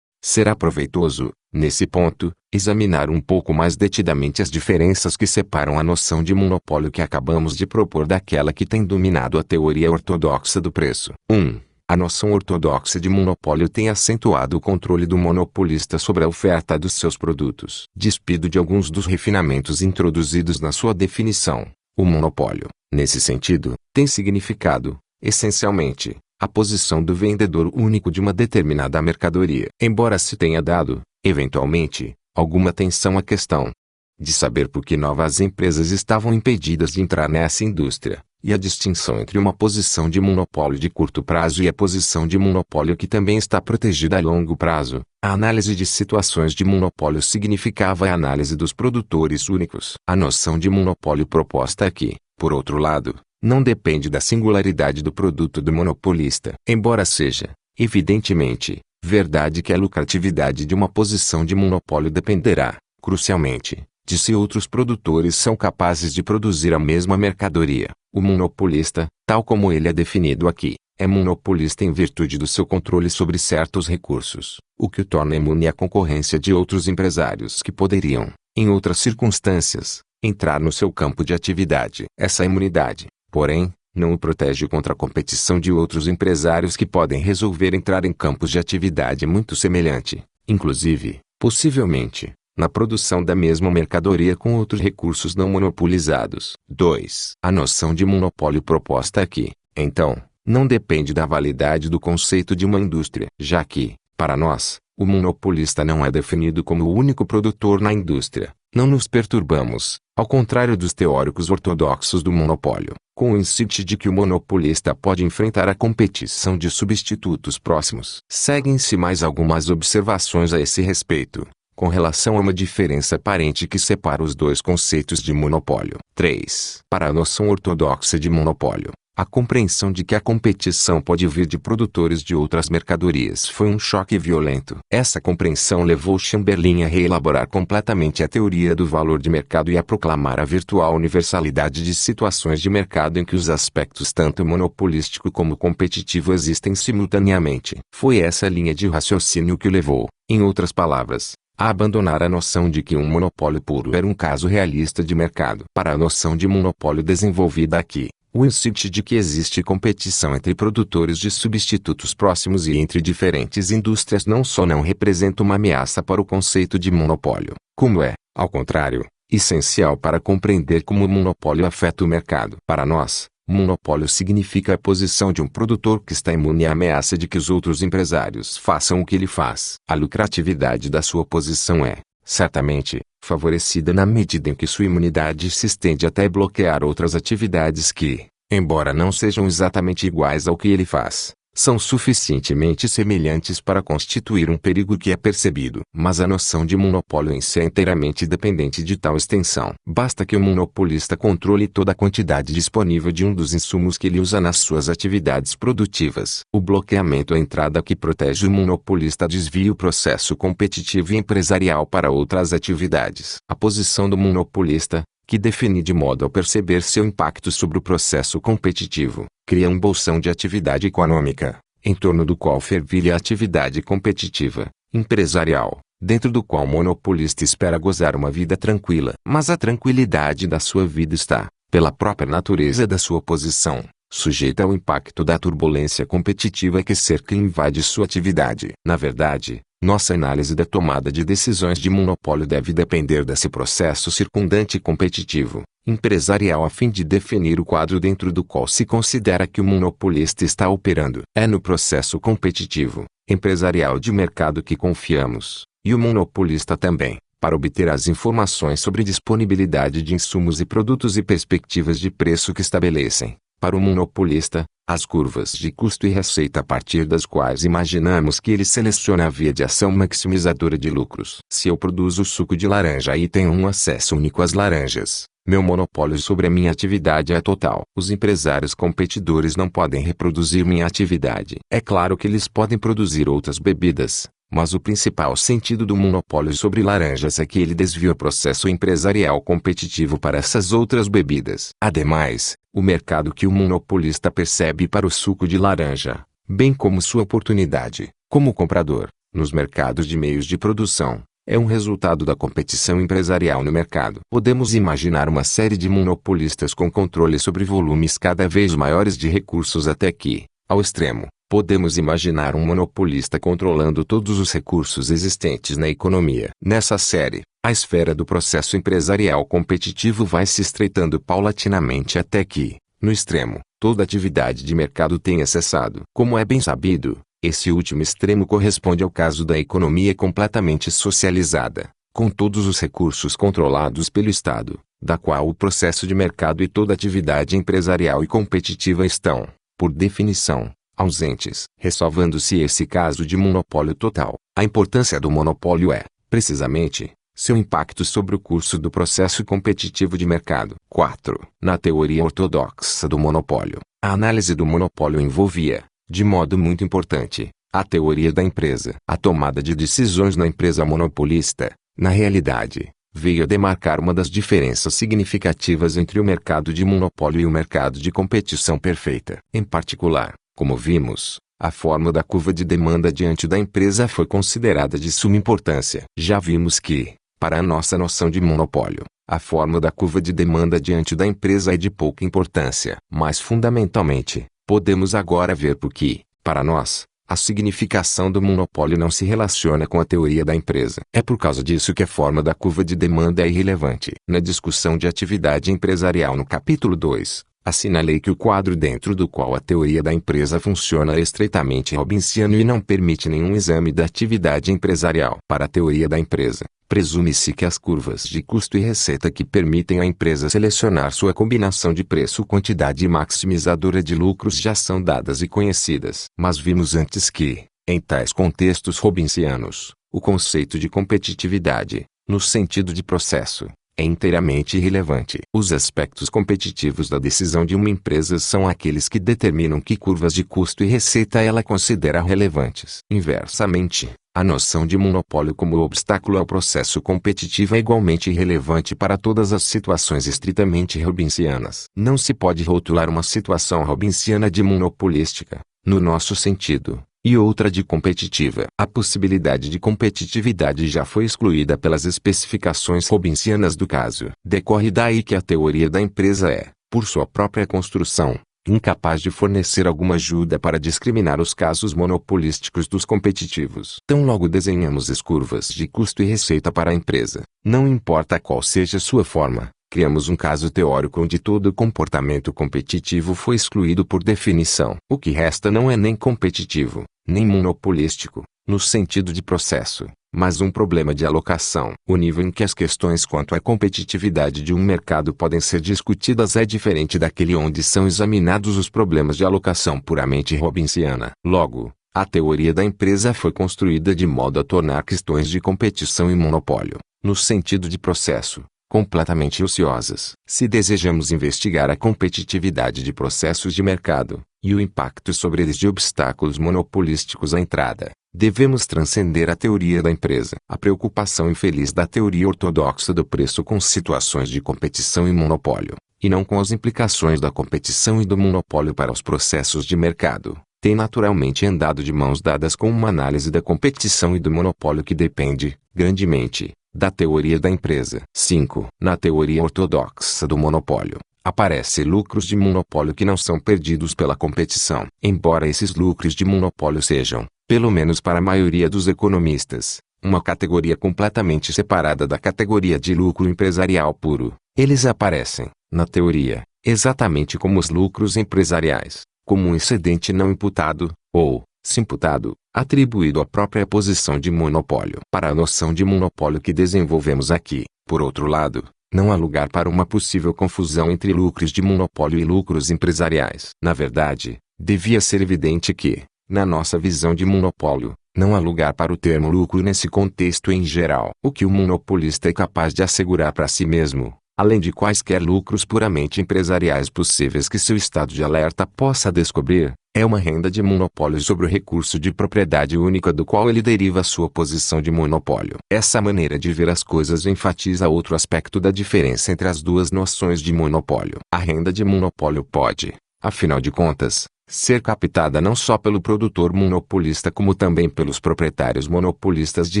Será proveitoso, nesse ponto, examinar um pouco mais detidamente as diferenças que separam a noção de monopólio que acabamos de propor daquela que tem dominado a teoria ortodoxa do preço. 1. A noção ortodoxa de monopólio tem acentuado o controle do monopolista sobre a oferta dos seus produtos. Despido de alguns dos refinamentos introduzidos na sua definição, o monopólio, nesse sentido, tem significado, essencialmente, a posição do vendedor único de uma determinada mercadoria. Embora se tenha dado, eventualmente, alguma atenção à questão de saber por que novas empresas estavam impedidas de entrar nessa indústria, e a distinção entre uma posição de monopólio de curto prazo e a posição de monopólio que também está protegida a longo prazo, a análise de situações de monopólio significava a análise dos produtores únicos. A noção de monopólio proposta aqui, por outro lado, não depende da singularidade do produto do monopolista. Embora seja, evidentemente, verdade que a lucratividade de uma posição de monopólio dependerá, crucialmente, de se outros produtores são capazes de produzir a mesma mercadoria. O monopolista, tal como ele é definido aqui, é monopolista em virtude do seu controle sobre certos recursos, o que o torna imune à concorrência de outros empresários que poderiam, em outras circunstâncias, entrar no seu campo de atividade. Essa imunidade, porém, não o protege contra a competição de outros empresários que podem resolver entrar em campos de atividade muito semelhante, inclusive, possivelmente, na produção da mesma mercadoria com outros recursos não monopolizados. 2. A noção de monopólio proposta aqui, então, não depende da validade do conceito de uma indústria, já que, para nós, o monopolista não é definido como o único produtor na indústria. Não nos perturbamos, ao contrário dos teóricos ortodoxos do monopólio, com o insight de que o monopolista pode enfrentar a competição de substitutos próximos. Seguem-se mais algumas observações a esse respeito, com relação a uma diferença aparente que separa os dois conceitos de monopólio. 3. Para a noção ortodoxa de monopólio, a compreensão de que a competição pode vir de produtores de outras mercadorias foi um choque violento. Essa compreensão levou Chamberlain a reelaborar completamente a teoria do valor de mercado e a proclamar a virtual universalidade de situações de mercado em que os aspectos tanto monopolístico como competitivo existem simultaneamente. Foi essa linha de raciocínio que o levou, em outras palavras, a abandonar a noção de que um monopólio puro era um caso realista de mercado. Para a noção de monopólio desenvolvida aqui, o insight de que existe competição entre produtores de substitutos próximos e entre diferentes indústrias não só não representa uma ameaça para o conceito de monopólio, como é, ao contrário, essencial para compreender como o monopólio afeta o mercado. Para nós, monopólio significa a posição de um produtor que está imune à ameaça de que os outros empresários façam o que ele faz. A lucratividade da sua posição é, certamente, favorecida na medida em que sua imunidade se estende até bloquear outras atividades que, embora não sejam exatamente iguais ao que ele faz, são suficientemente semelhantes para constituir um perigo que é percebido. Mas a noção de monopólio em si é inteiramente dependente de tal extensão. Basta que o monopolista controle toda a quantidade disponível de um dos insumos que ele usa nas suas atividades produtivas. O bloqueamento à entrada que protege o monopolista desvia o processo competitivo e empresarial para outras atividades. A posição do monopolista, que define de modo a perceber seu impacto sobre o processo competitivo, cria um bolsão de atividade econômica, em torno do qual fervilha a atividade competitiva, empresarial, dentro do qual o monopolista espera gozar uma vida tranquila. Mas a tranquilidade da sua vida está, pela própria natureza da sua posição, sujeita ao impacto da turbulência competitiva que cerca e invade sua atividade. Na verdade, nossa análise da tomada de decisões de monopólio deve depender desse processo circundante competitivo, empresarial a fim de definir o quadro dentro do qual se considera que o monopolista está operando. É no processo competitivo, empresarial de mercado que confiamos, e o monopolista também, para obter as informações sobre disponibilidade de insumos e produtos e perspectivas de preço que estabelecem, para o monopolista, as curvas de custo e receita a partir das quais imaginamos que ele seleciona a via de ação maximizadora de lucros. Se eu produzo suco de laranja e tenho um acesso único às laranjas, meu monopólio sobre a minha atividade é total. Os empresários competidores não podem reproduzir minha atividade. É claro que eles podem produzir outras bebidas, mas o principal sentido do monopólio sobre laranjas é que ele desvia o processo empresarial competitivo para essas outras bebidas. Ademais, o mercado que o monopolista percebe para o suco de laranja, bem como sua oportunidade, como comprador, nos mercados de meios de produção, é um resultado da competição empresarial no mercado. Podemos imaginar uma série de monopolistas com controle sobre volumes cada vez maiores de recursos até que, ao extremo, podemos imaginar um monopolista controlando todos os recursos existentes na economia. Nessa série, a esfera do processo empresarial competitivo vai se estreitando paulatinamente até que, no extremo, toda atividade de mercado tenha cessado. Como é bem sabido, esse último extremo corresponde ao caso da economia completamente socializada, com todos os recursos controlados pelo Estado, da qual o processo de mercado e toda atividade empresarial e competitiva estão, por definição, ausentes. Ressalvando-se esse caso de monopólio total, a importância do monopólio é, precisamente, seu impacto sobre o curso do processo competitivo de mercado. 4. Na teoria ortodoxa do monopólio, a análise do monopólio envolvia, de modo muito importante, a teoria da empresa. A tomada de decisões na empresa monopolista, na realidade, veio a demarcar uma das diferenças significativas entre o mercado de monopólio e o mercado de competição perfeita. Em particular, como vimos, a forma da curva de demanda diante da empresa foi considerada de suma importância. Já vimos que, para a nossa noção de monopólio, a forma da curva de demanda diante da empresa é de pouca importância. Mas fundamentalmente, podemos agora ver por que, para nós, a significação do monopólio não se relaciona com a teoria da empresa. É por causa disso que a forma da curva de demanda é irrelevante. Na discussão de atividade empresarial no capítulo 2, assinalei que o quadro dentro do qual a teoria da empresa funciona é estreitamente robinsiano e não permite nenhum exame da atividade empresarial. Para a teoria da empresa, presume-se que as curvas de custo e receita que permitem à empresa selecionar sua combinação de preço-quantidade e maximizadora de lucros já são dadas e conhecidas. Mas vimos antes que, em tais contextos robinsianos, o conceito de competitividade, no sentido de processo, é inteiramente irrelevante. Os aspectos competitivos da decisão de uma empresa são aqueles que determinam que curvas de custo e receita ela considera relevantes. Inversamente, a noção de monopólio como obstáculo ao processo competitivo é igualmente irrelevante para todas as situações estritamente robinsianas. Não se pode rotular uma situação robinsiana de monopolística, no nosso sentido, e outra de competitiva. A possibilidade de competitividade já foi excluída pelas especificações robinsianas do caso. Decorre daí que a teoria da empresa é, por sua própria construção, incapaz de fornecer alguma ajuda para discriminar os casos monopolísticos dos competitivos. Tão logo desenhamos as curvas de custo e receita para a empresa, não importa qual seja sua forma, criamos um caso teórico onde todo comportamento competitivo foi excluído por definição. O que resta não é nem competitivo, nem monopolístico, no sentido de processo, mas um problema de alocação. O nível em que as questões quanto à competitividade de um mercado podem ser discutidas é diferente daquele onde são examinados os problemas de alocação puramente hobbesiana. Logo, a teoria da empresa foi construída de modo a tornar questões de competição e monopólio, no sentido de processo, completamente ociosas. Se desejamos investigar a competitividade de processos de mercado, e o impacto sobre eles de obstáculos monopolísticos à entrada, devemos transcender a teoria da empresa. A preocupação infeliz da teoria ortodoxa do preço com situações de competição e monopólio, e não com as implicações da competição e do monopólio para os processos de mercado, tem naturalmente andado de mãos dadas com uma análise da competição e do monopólio que depende, grandemente, da teoria da empresa. 5. Na teoria ortodoxa do monopólio, aparecem lucros de monopólio que não são perdidos pela competição. Embora esses lucros de monopólio sejam, pelo menos para a maioria dos economistas, uma categoria completamente separada da categoria de lucro empresarial puro, eles aparecem, na teoria, exatamente como os lucros empresariais, como um excedente não imputado, ou, se imputado, atribuído à própria posição de monopólio. Para a noção de monopólio que desenvolvemos aqui, por outro lado, não há lugar para uma possível confusão entre lucros de monopólio e lucros empresariais. Na verdade, devia ser evidente que, na nossa visão de monopólio, não há lugar para o termo lucro nesse contexto em geral. O que o monopolista é capaz de assegurar para si mesmo, além de quaisquer lucros puramente empresariais possíveis que seu estado de alerta possa descobrir, é uma renda de monopólio sobre o recurso de propriedade única do qual ele deriva sua posição de monopólio. Essa maneira de ver as coisas enfatiza outro aspecto da diferença entre as duas noções de monopólio. A renda de monopólio pode, afinal de contas, ser captada não só pelo produtor monopolista como também pelos proprietários monopolistas de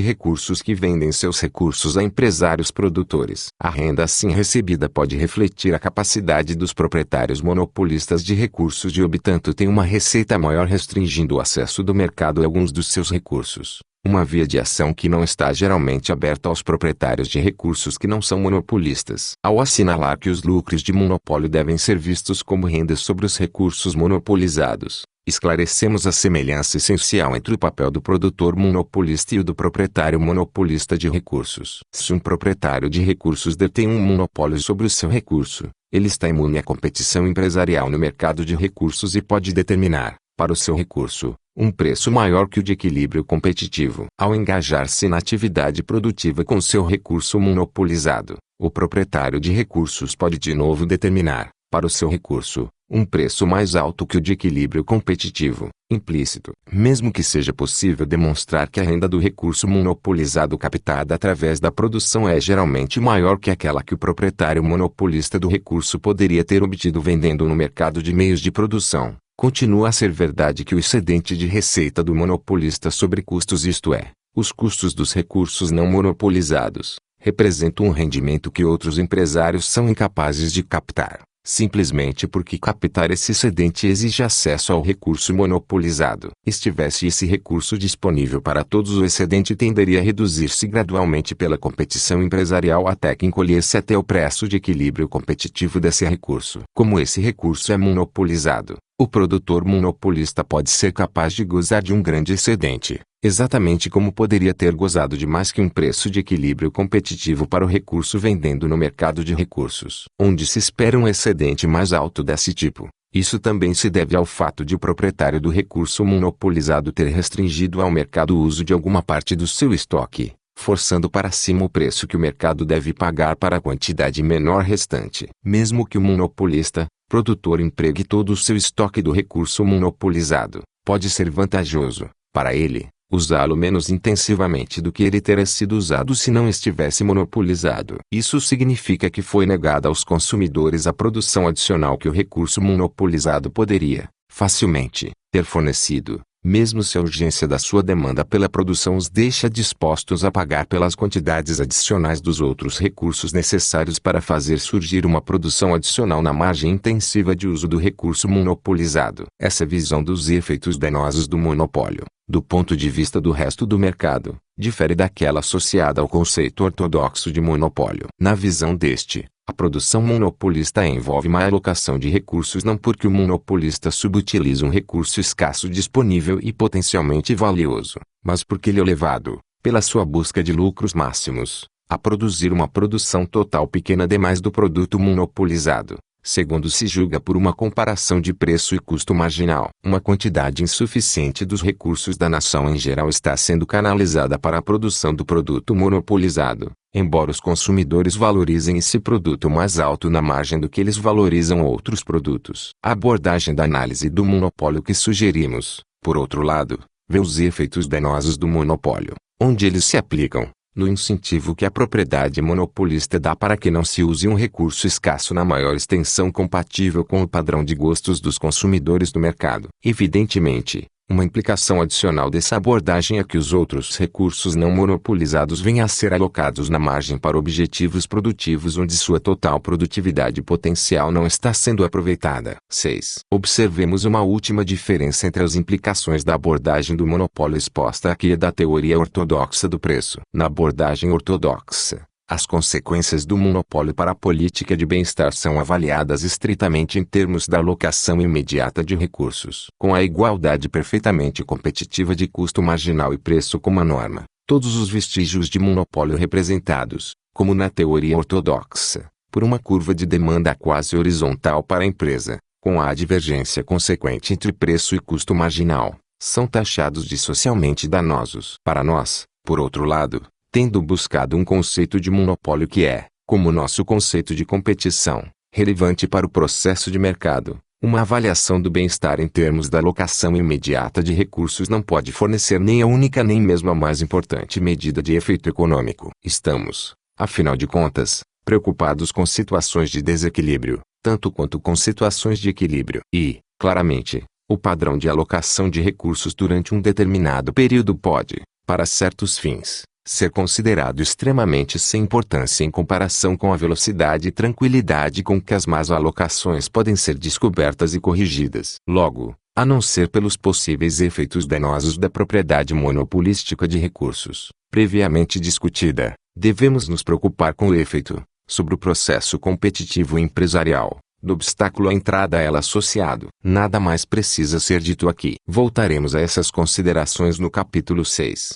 recursos que vendem seus recursos a empresários produtores. A renda assim recebida pode refletir a capacidade dos proprietários monopolistas de recursos de obtanto ter uma receita maior restringindo o acesso do mercado a alguns dos seus recursos. Uma via de ação que não está geralmente aberta aos proprietários de recursos que não são monopolistas. Ao assinalar que os lucros de monopólio devem ser vistos como rendas sobre os recursos monopolizados, esclarecemos a semelhança essencial entre o papel do produtor monopolista e o do proprietário monopolista de recursos. Se um proprietário de recursos detém um monopólio sobre o seu recurso, ele está imune à competição empresarial no mercado de recursos e pode determinar, para o seu recurso, um preço maior que o de equilíbrio competitivo. Ao engajar-se na atividade produtiva com seu recurso monopolizado, o proprietário de recursos pode de novo determinar, para o seu recurso, um preço mais alto que o de equilíbrio competitivo, implícito. Mesmo que seja possível demonstrar que a renda do recurso monopolizado captada através da produção é geralmente maior que aquela que o proprietário monopolista do recurso poderia ter obtido vendendo no mercado de meios de produção, continua a ser verdade que o excedente de receita do monopolista sobre custos, isto é, os custos dos recursos não monopolizados, representa um rendimento que outros empresários são incapazes de captar, simplesmente porque captar esse excedente exige acesso ao recurso monopolizado. Estivesse esse recurso disponível para todos, o excedente tenderia a reduzir-se gradualmente pela competição empresarial até que encolhesse até o preço de equilíbrio competitivo desse recurso. Como esse recurso é monopolizado, o produtor monopolista pode ser capaz de gozar de um grande excedente, exatamente como poderia ter gozado de mais que um preço de equilíbrio competitivo para o recurso vendendo no mercado de recursos, onde se espera um excedente mais alto desse tipo. Isso também se deve ao fato de o proprietário do recurso monopolizado ter restringido ao mercado o uso de alguma parte do seu estoque, forçando para cima o preço que o mercado deve pagar para a quantidade menor restante. Mesmo que o monopolista, produtor, empregue todo o seu estoque do recurso monopolizado, pode ser vantajoso, para ele, usá-lo menos intensivamente do que ele teria sido usado se não estivesse monopolizado. Isso significa que foi negada aos consumidores a produção adicional que o recurso monopolizado poderia, facilmente, ter fornecido, mesmo se a urgência da sua demanda pela produção os deixa dispostos a pagar pelas quantidades adicionais dos outros recursos necessários para fazer surgir uma produção adicional na margem intensiva de uso do recurso monopolizado. Essa visão dos efeitos danosos do monopólio, do ponto de vista do resto do mercado, difere daquela associada ao conceito ortodoxo de monopólio. Na visão deste, a produção monopolista envolve má alocação de recursos não porque o monopolista subutiliza um recurso escasso disponível e potencialmente valioso, mas porque ele é levado, pela sua busca de lucros máximos, a produzir uma produção total pequena demais do produto monopolizado, segundo se julga por uma comparação de preço e custo marginal. Uma quantidade insuficiente dos recursos da nação em geral está sendo canalizada para a produção do produto monopolizado, embora os consumidores valorizem esse produto mais alto na margem do que eles valorizam outros produtos. A abordagem da análise do monopólio que sugerimos, por outro lado, vê os efeitos danosos do monopólio, onde eles se aplicam, no incentivo que a propriedade monopolista dá para que não se use um recurso escasso na maior extensão compatível com o padrão de gostos dos consumidores do mercado. Evidentemente, uma implicação adicional dessa abordagem é que os outros recursos não monopolizados venham a ser alocados na margem para objetivos produtivos onde sua total produtividade potencial não está sendo aproveitada. 6. Observemos uma última diferença entre as implicações da abordagem do monopólio exposta aqui e da teoria ortodoxa do preço. Na abordagem ortodoxa, as consequências do monopólio para a política de bem-estar são avaliadas estritamente em termos da alocação imediata de recursos. Com a igualdade perfeitamente competitiva de custo marginal e preço como a norma, todos os vestígios de monopólio representados, como na teoria ortodoxa, por uma curva de demanda quase horizontal para a empresa, com a divergência consequente entre preço e custo marginal, são taxados de socialmente danosos. Para nós, por outro lado, tendo buscado um conceito de monopólio que é, como nosso conceito de competição, relevante para o processo de mercado, uma avaliação do bem-estar em termos da alocação imediata de recursos não pode fornecer nem a única nem mesmo a mais importante medida de efeito econômico. Estamos, afinal de contas, preocupados com situações de desequilíbrio, tanto quanto com situações de equilíbrio. E, claramente, o padrão de alocação de recursos durante um determinado período pode, para certos fins, ser considerado extremamente sem importância em comparação com a velocidade e tranquilidade com que as más alocações podem ser descobertas e corrigidas. Logo, a não ser pelos possíveis efeitos danosos da propriedade monopolística de recursos, previamente discutida, devemos nos preocupar com o efeito, sobre o processo competitivo empresarial, do obstáculo à entrada a ela associado. Nada mais precisa ser dito aqui. Voltaremos a essas considerações no capítulo 6.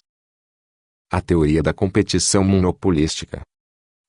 A teoria da competição monopolística.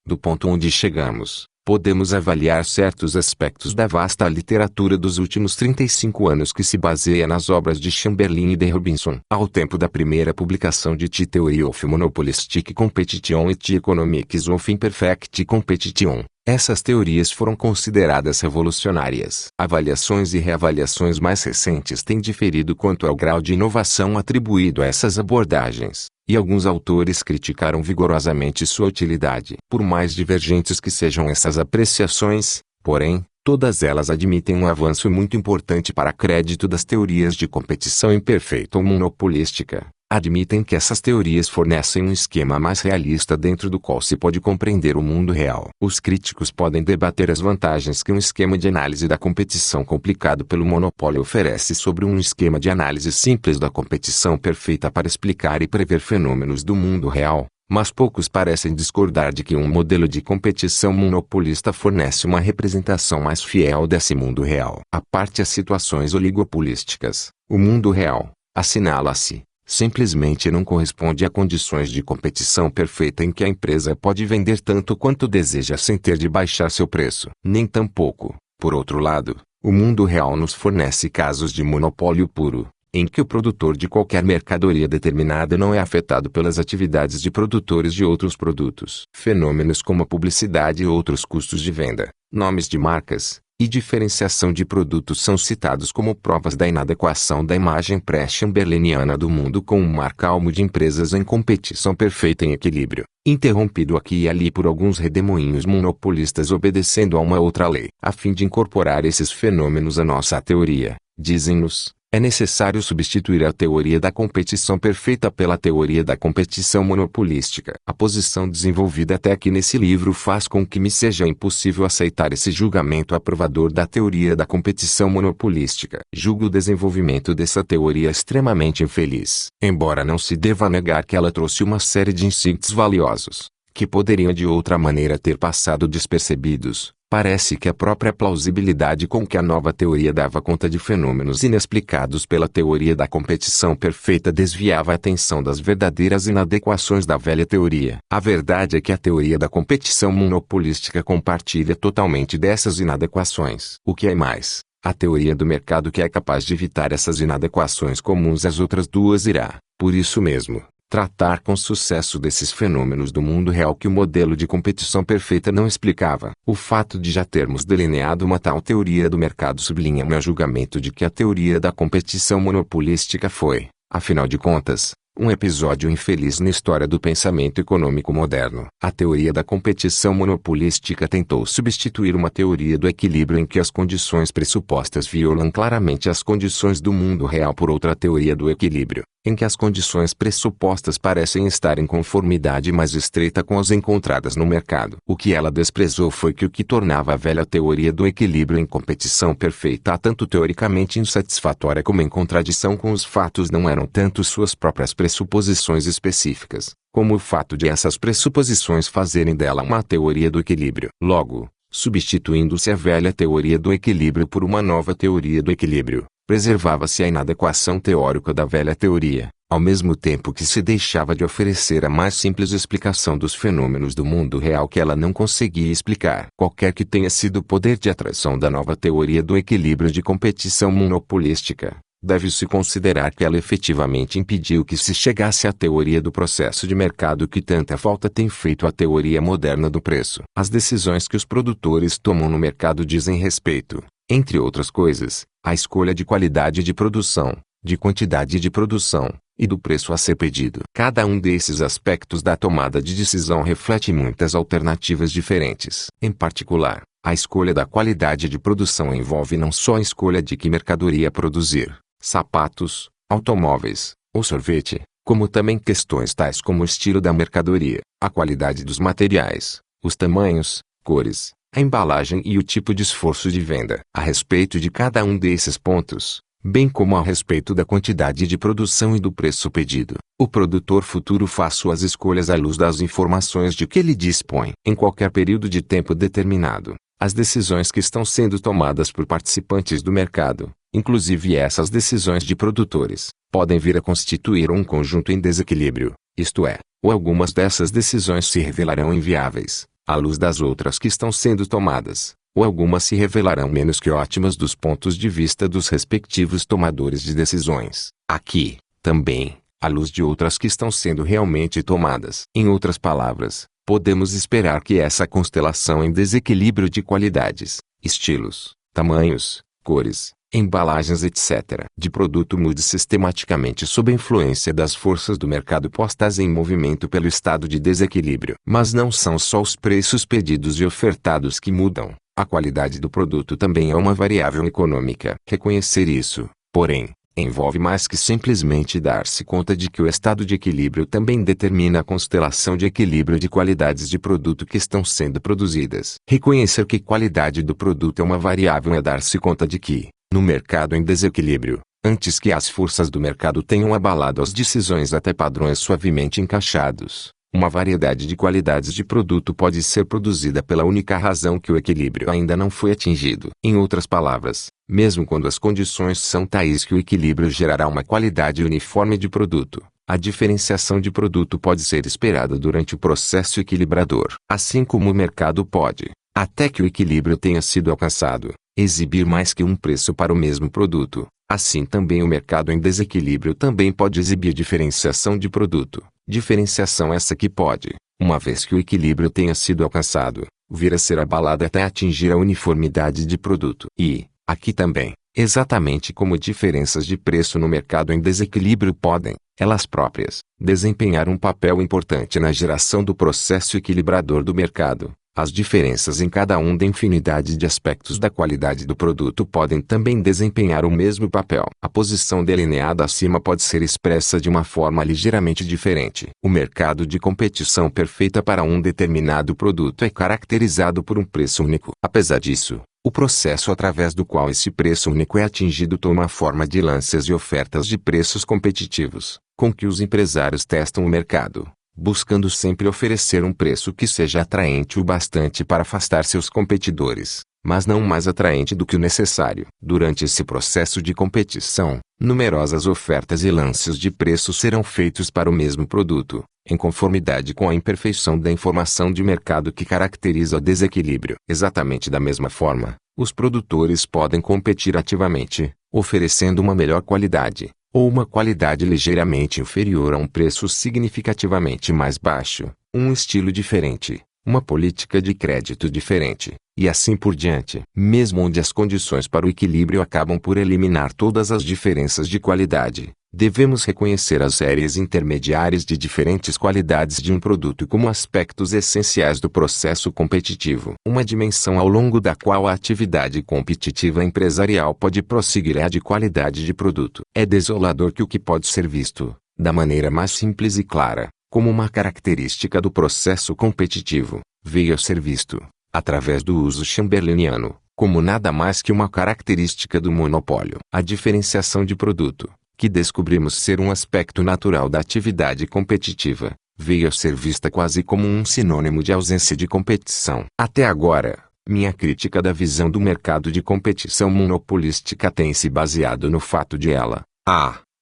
Do ponto onde chegamos, podemos avaliar certos aspectos da vasta literatura dos últimos 35 anos que se baseia nas obras de Chamberlain e de Robinson. Ao tempo da primeira publicação de The Theory of Monopolistic Competition e The Economics of Imperfect Competition, essas teorias foram consideradas revolucionárias. Avaliações e reavaliações mais recentes têm diferido quanto ao grau de inovação atribuído a essas abordagens, e alguns autores criticaram vigorosamente sua utilidade. Por mais divergentes que sejam essas apreciações, porém, todas elas admitem um avanço muito importante para crédito das teorias de competição imperfeita ou monopolística. Admitem que essas teorias fornecem um esquema mais realista dentro do qual se pode compreender o mundo real. Os críticos podem debater as vantagens que um esquema de análise da competição complicado pelo monopólio oferece sobre um esquema de análise simples da competição perfeita para explicar e prever fenômenos do mundo real, mas poucos parecem discordar de que um modelo de competição monopolista fornece uma representação mais fiel desse mundo real. À parte as situações oligopolísticas, o mundo real, assinala-se, simplesmente não corresponde a condições de competição perfeita em que a empresa pode vender tanto quanto deseja sem ter de baixar seu preço. Nem tampouco, por outro lado, o mundo real nos fornece casos de monopólio puro, em que o produtor de qualquer mercadoria determinada não é afetado pelas atividades de produtores de outros produtos. Fenômenos como a publicidade e outros custos de venda, nomes de marcas, e diferenciação de produtos são citados como provas da inadequação da imagem pré-chamberlainiana do mundo com um mar calmo de empresas em competição perfeita em equilíbrio, interrompido aqui e ali por alguns redemoinhos monopolistas obedecendo a uma outra lei. A fim de incorporar esses fenômenos à nossa teoria, dizem-nos, É necessário substituir a teoria da competição perfeita pela teoria da competição monopolística. A posição desenvolvida até aqui nesse livro faz com que me seja impossível aceitar esse julgamento aprovador da teoria da competição monopolística. Julgo o desenvolvimento dessa teoria extremamente infeliz. Embora não se deva negar que ela trouxe uma série de insights valiosos, que poderiam de outra maneira ter passado despercebidos, parece que a própria plausibilidade com que a nova teoria dava conta de fenômenos inexplicados pela teoria da competição perfeita desviava a atenção das verdadeiras inadequações da velha teoria. A verdade é que a teoria da competição monopolística compartilha totalmente dessas inadequações. O que é mais, a teoria do mercado que é capaz de evitar essas inadequações comuns às outras duas irá, por isso mesmo, tratar com sucesso desses fenômenos do mundo real que o modelo de competição perfeita não explicava. O fato de já termos delineado uma tal teoria do mercado sublinha meu julgamento de que a teoria da competição monopolística foi, afinal de contas, um episódio infeliz na história do pensamento econômico moderno. A teoria da competição monopolística tentou substituir uma teoria do equilíbrio em que as condições pressupostas violam claramente as condições do mundo real por outra teoria do equilíbrio, em que as condições pressupostas parecem estar em conformidade mais estreita com as encontradas no mercado. O que ela desprezou foi que o que tornava a velha teoria do equilíbrio em competição perfeita tanto teoricamente insatisfatória como em contradição com os fatos não eram tanto suas próprias pressuposições específicas, como o fato de essas pressuposições fazerem dela uma teoria do equilíbrio. Logo, substituindo-se a velha teoria do equilíbrio por uma nova teoria do equilíbrio, preservava-se a inadequação teórica da velha teoria, ao mesmo tempo que se deixava de oferecer a mais simples explicação dos fenômenos do mundo real que ela não conseguia explicar. Qualquer que tenha sido o poder de atração da nova teoria do equilíbrio de competição monopolística, deve-se considerar que ela efetivamente impediu que se chegasse à teoria do processo de mercado que tanta falta tem feito à teoria moderna do preço. As decisões que os produtores tomam no mercado dizem respeito, entre outras coisas, à escolha de qualidade de produção, de quantidade de produção, e do preço a ser pedido. Cada um desses aspectos da tomada de decisão reflete muitas alternativas diferentes. Em particular, a escolha da qualidade de produção envolve não só a escolha de que mercadoria produzir, sapatos, automóveis, ou sorvete, como também questões tais como o estilo da mercadoria, a qualidade dos materiais, os tamanhos, cores, a embalagem e o tipo de esforço de venda. A respeito de cada um desses pontos, bem como a respeito da quantidade de produção e do preço pedido, o produtor futuro faz suas escolhas à luz das informações de que ele dispõe. Em qualquer período de tempo determinado, as decisões que estão sendo tomadas por participantes do mercado, inclusive essas decisões de produtores, podem vir a constituir um conjunto em desequilíbrio, isto é, ou algumas dessas decisões se revelarão inviáveis, à luz das outras que estão sendo tomadas, ou algumas se revelarão menos que ótimas dos pontos de vista dos respectivos tomadores de decisões. Aqui, também, à luz de outras que estão sendo realmente tomadas. Em outras palavras, podemos esperar que essa constelação em desequilíbrio de qualidades, estilos, tamanhos, cores, embalagens etc. de produto mude sistematicamente sob a influência das forças do mercado postas em movimento pelo estado de desequilíbrio. Mas não são só os preços pedidos e ofertados que mudam, a qualidade do produto também é uma variável econômica. Reconhecer isso, porém, envolve mais que simplesmente dar-se conta de que o estado de equilíbrio também determina a constelação de equilíbrio de qualidades de produto que estão sendo produzidas. Reconhecer que qualidade do produto é uma variável é dar-se conta de que, no mercado em desequilíbrio, antes que as forças do mercado tenham abalado as decisões até padrões suavemente encaixados, uma variedade de qualidades de produto pode ser produzida pela única razão que o equilíbrio ainda não foi atingido. Em outras palavras, mesmo quando as condições são tais que o equilíbrio gerará uma qualidade uniforme de produto, a diferenciação de produto pode ser esperada durante o processo equilibrador. Assim como o mercado pode, até que o equilíbrio tenha sido alcançado, exibir mais que um preço para o mesmo produto, assim também o mercado em desequilíbrio também pode exibir diferenciação de produto. Diferenciação essa que pode, uma vez que o equilíbrio tenha sido alcançado, vir a ser abalada até atingir a uniformidade de produto. E, aqui também, exatamente como diferenças de preço no mercado em desequilíbrio podem, elas próprias, desempenhar um papel importante na geração do processo equilibrador do mercado, As diferenças em cada um da infinidade de aspectos da qualidade do produto podem também desempenhar o mesmo papel. A posição delineada acima pode ser expressa de uma forma ligeiramente diferente. O mercado de competição perfeita para um determinado produto é caracterizado por um preço único. Apesar disso, o processo através do qual esse preço único é atingido toma a forma de lances e ofertas de preços competitivos, com que os empresários testam o mercado, buscando sempre oferecer um preço que seja atraente o bastante para afastar seus competidores, mas não mais atraente do que o necessário. Durante esse processo de competição, numerosas ofertas e lances de preço serão feitos para o mesmo produto, em conformidade com a imperfeição da informação de mercado que caracteriza o desequilíbrio. Exatamente da mesma forma, os produtores podem competir ativamente, oferecendo uma melhor qualidade, ou uma qualidade ligeiramente inferior a um preço significativamente mais baixo, um estilo diferente, uma política de crédito diferente, e assim por diante. Mesmo onde as condições para o equilíbrio acabam por eliminar todas as diferenças de qualidade, devemos reconhecer as séries intermediárias de diferentes qualidades de um produto como aspectos essenciais do processo competitivo. Uma dimensão ao longo da qual a atividade competitiva empresarial pode prosseguir é a de qualidade de produto. É desolador que o que pode ser visto, da maneira mais simples e clara, como uma característica do processo competitivo, veio a ser visto, através do uso chamberliniano, como nada mais que uma característica do monopólio. A diferenciação de produto, que descobrimos ser um aspecto natural da atividade competitiva, veio a ser vista quase como um sinônimo de ausência de competição. Até agora, minha crítica da visão do mercado de competição monopolística tem se baseado no fato de ela,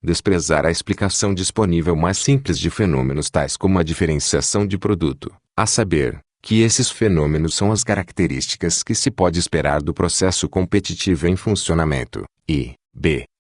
desprezar a explicação disponível mais simples de fenômenos tais como a diferenciação de produto, a saber, que esses fenômenos são as características que se pode esperar do processo competitivo em funcionamento, e,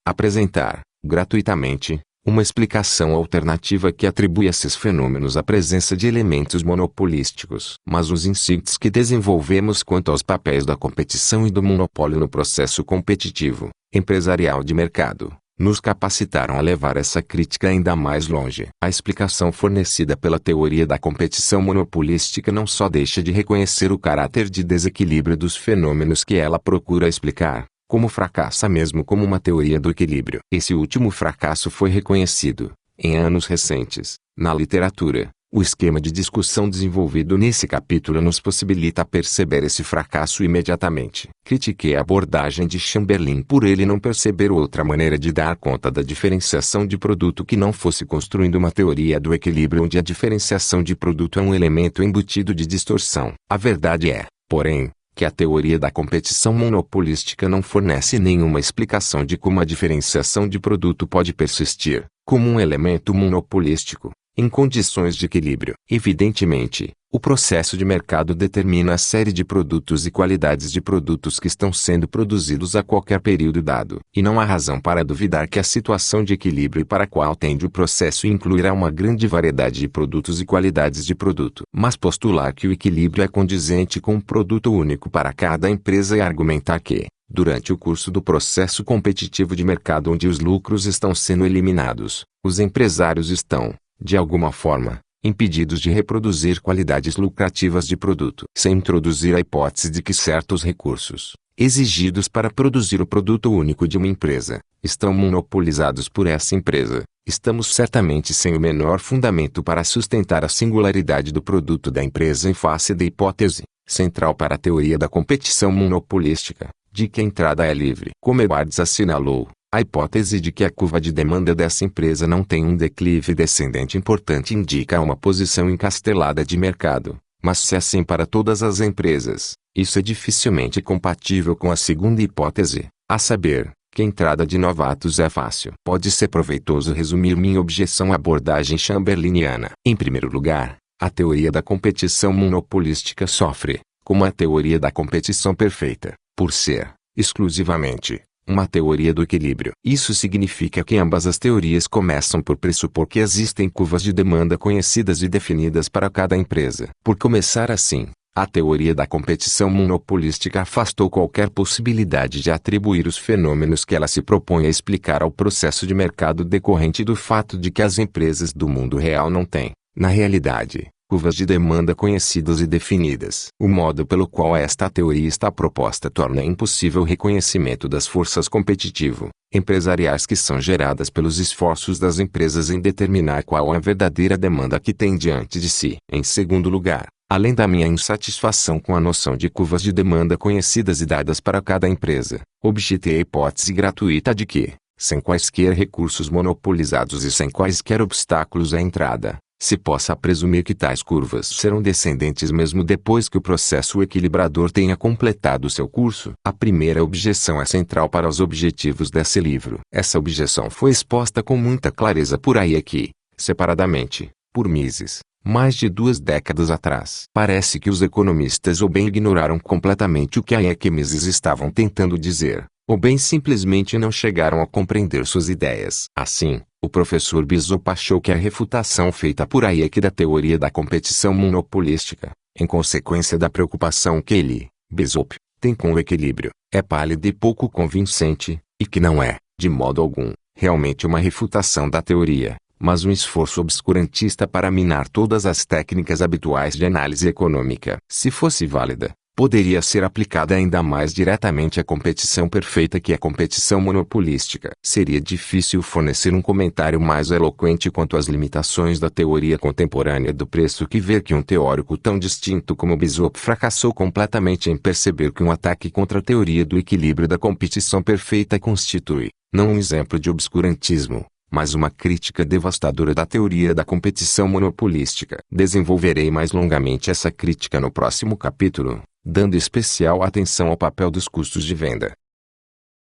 apresentar, gratuitamente, uma explicação alternativa que atribui a esses fenômenos a presença de elementos monopolísticos. Mas os insights que desenvolvemos quanto aos papéis da competição e do monopólio no processo competitivo, empresarial de mercado, nos capacitaram a levar essa crítica ainda mais longe. A explicação fornecida pela teoria da competição monopolística não só deixa de reconhecer o caráter de desequilíbrio dos fenômenos que ela procura explicar, como fracassa mesmo como uma teoria do equilíbrio. Esse último fracasso foi reconhecido, em anos recentes, na literatura. O esquema de discussão desenvolvido nesse capítulo nos possibilita perceber esse fracasso imediatamente. Critiquei a abordagem de Chamberlain por ele não perceber outra maneira de dar conta da diferenciação de produto que não fosse construindo uma teoria do equilíbrio onde a diferenciação de produto é um elemento embutido de distorção. A verdade é, porém, que a teoria da competição monopolística não fornece nenhuma explicação de como a diferenciação de produto pode persistir, como um elemento monopolístico, em condições de equilíbrio. Evidentemente, o processo de mercado determina a série de produtos e qualidades de produtos que estão sendo produzidos a qualquer período dado. E não há razão para duvidar que a situação de equilíbrio para a qual tende o processo incluirá uma grande variedade de produtos e qualidades de produto. Mas postular que o equilíbrio é condizente com um produto único para cada empresa e argumentar que, durante o curso do processo competitivo de mercado onde os lucros estão sendo eliminados, os empresários estão, de alguma forma, impedidos de reproduzir qualidades lucrativas de produto. Sem introduzir a hipótese de que certos recursos, exigidos para produzir o produto único de uma empresa, estão monopolizados por essa empresa, estamos certamente sem o menor fundamento para sustentar a singularidade do produto da empresa em face da hipótese, central para a teoria da competição monopolística, de que a entrada é livre. Como Edwards assinalou, a hipótese de que a curva de demanda dessa empresa não tem um declive descendente importante indica uma posição encastelada de mercado, mas se é assim para todas as empresas, isso é dificilmente compatível com a segunda hipótese, a saber, que a entrada de novatos é fácil. Pode ser proveitoso resumir minha objeção à abordagem chamberliniana. Em primeiro lugar, a teoria da competição monopolística sofre, como a teoria da competição perfeita, por ser, exclusivamente, uma teoria do equilíbrio. Isso significa que ambas as teorias começam por pressupor que existem curvas de demanda conhecidas e definidas para cada empresa. Por começar assim, a teoria da competição monopolística afastou qualquer possibilidade de atribuir os fenômenos que ela se propõe a explicar ao processo de mercado decorrente do fato de que as empresas do mundo real não têm, na realidade, curvas de demanda conhecidas e definidas. O modo pelo qual esta teoria está proposta torna impossível o reconhecimento das forças competitivo-empresariais que são geradas pelos esforços das empresas em determinar qual é a verdadeira demanda que tem diante de si. Em segundo lugar, além da minha insatisfação com a noção de curvas de demanda conhecidas e dadas para cada empresa, objetei a hipótese gratuita de que, sem quaisquer recursos monopolizados e sem quaisquer obstáculos à entrada, se possa presumir que tais curvas serão descendentes mesmo depois que o processo equilibrador tenha completado seu curso. A primeira objeção é central para os objetivos desse livro. Essa objeção foi exposta com muita clareza por Hayek, separadamente, por Mises, mais de 2 décadas atrás. Parece que os economistas ou bem ignoraram completamente o que Hayek e Mises estavam tentando dizer, ou bem simplesmente não chegaram a compreender suas ideias. Assim, o professor Bishop achou que a refutação feita por Hayek da teoria da competição monopolística, em consequência da preocupação que ele, Bishop, tem com o equilíbrio, é pálida e pouco convincente, e que não é, de modo algum, realmente uma refutação da teoria, mas um esforço obscurantista para minar todas as técnicas habituais de análise econômica. Se fosse válida, poderia ser aplicada ainda mais diretamente à competição perfeita que a competição monopolística. Seria difícil fornecer um comentário mais eloquente quanto às limitações da teoria contemporânea do preço que ver que um teórico tão distinto como Bishop fracassou completamente em perceber que um ataque contra a teoria do equilíbrio da competição perfeita constitui, não um exemplo de obscurantismo, mas uma crítica devastadora da teoria da competição monopolística. Desenvolverei mais longamente essa crítica no próximo capítulo, dando especial atenção ao papel dos custos de venda.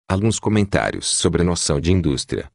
Alguns comentários sobre a noção de indústria.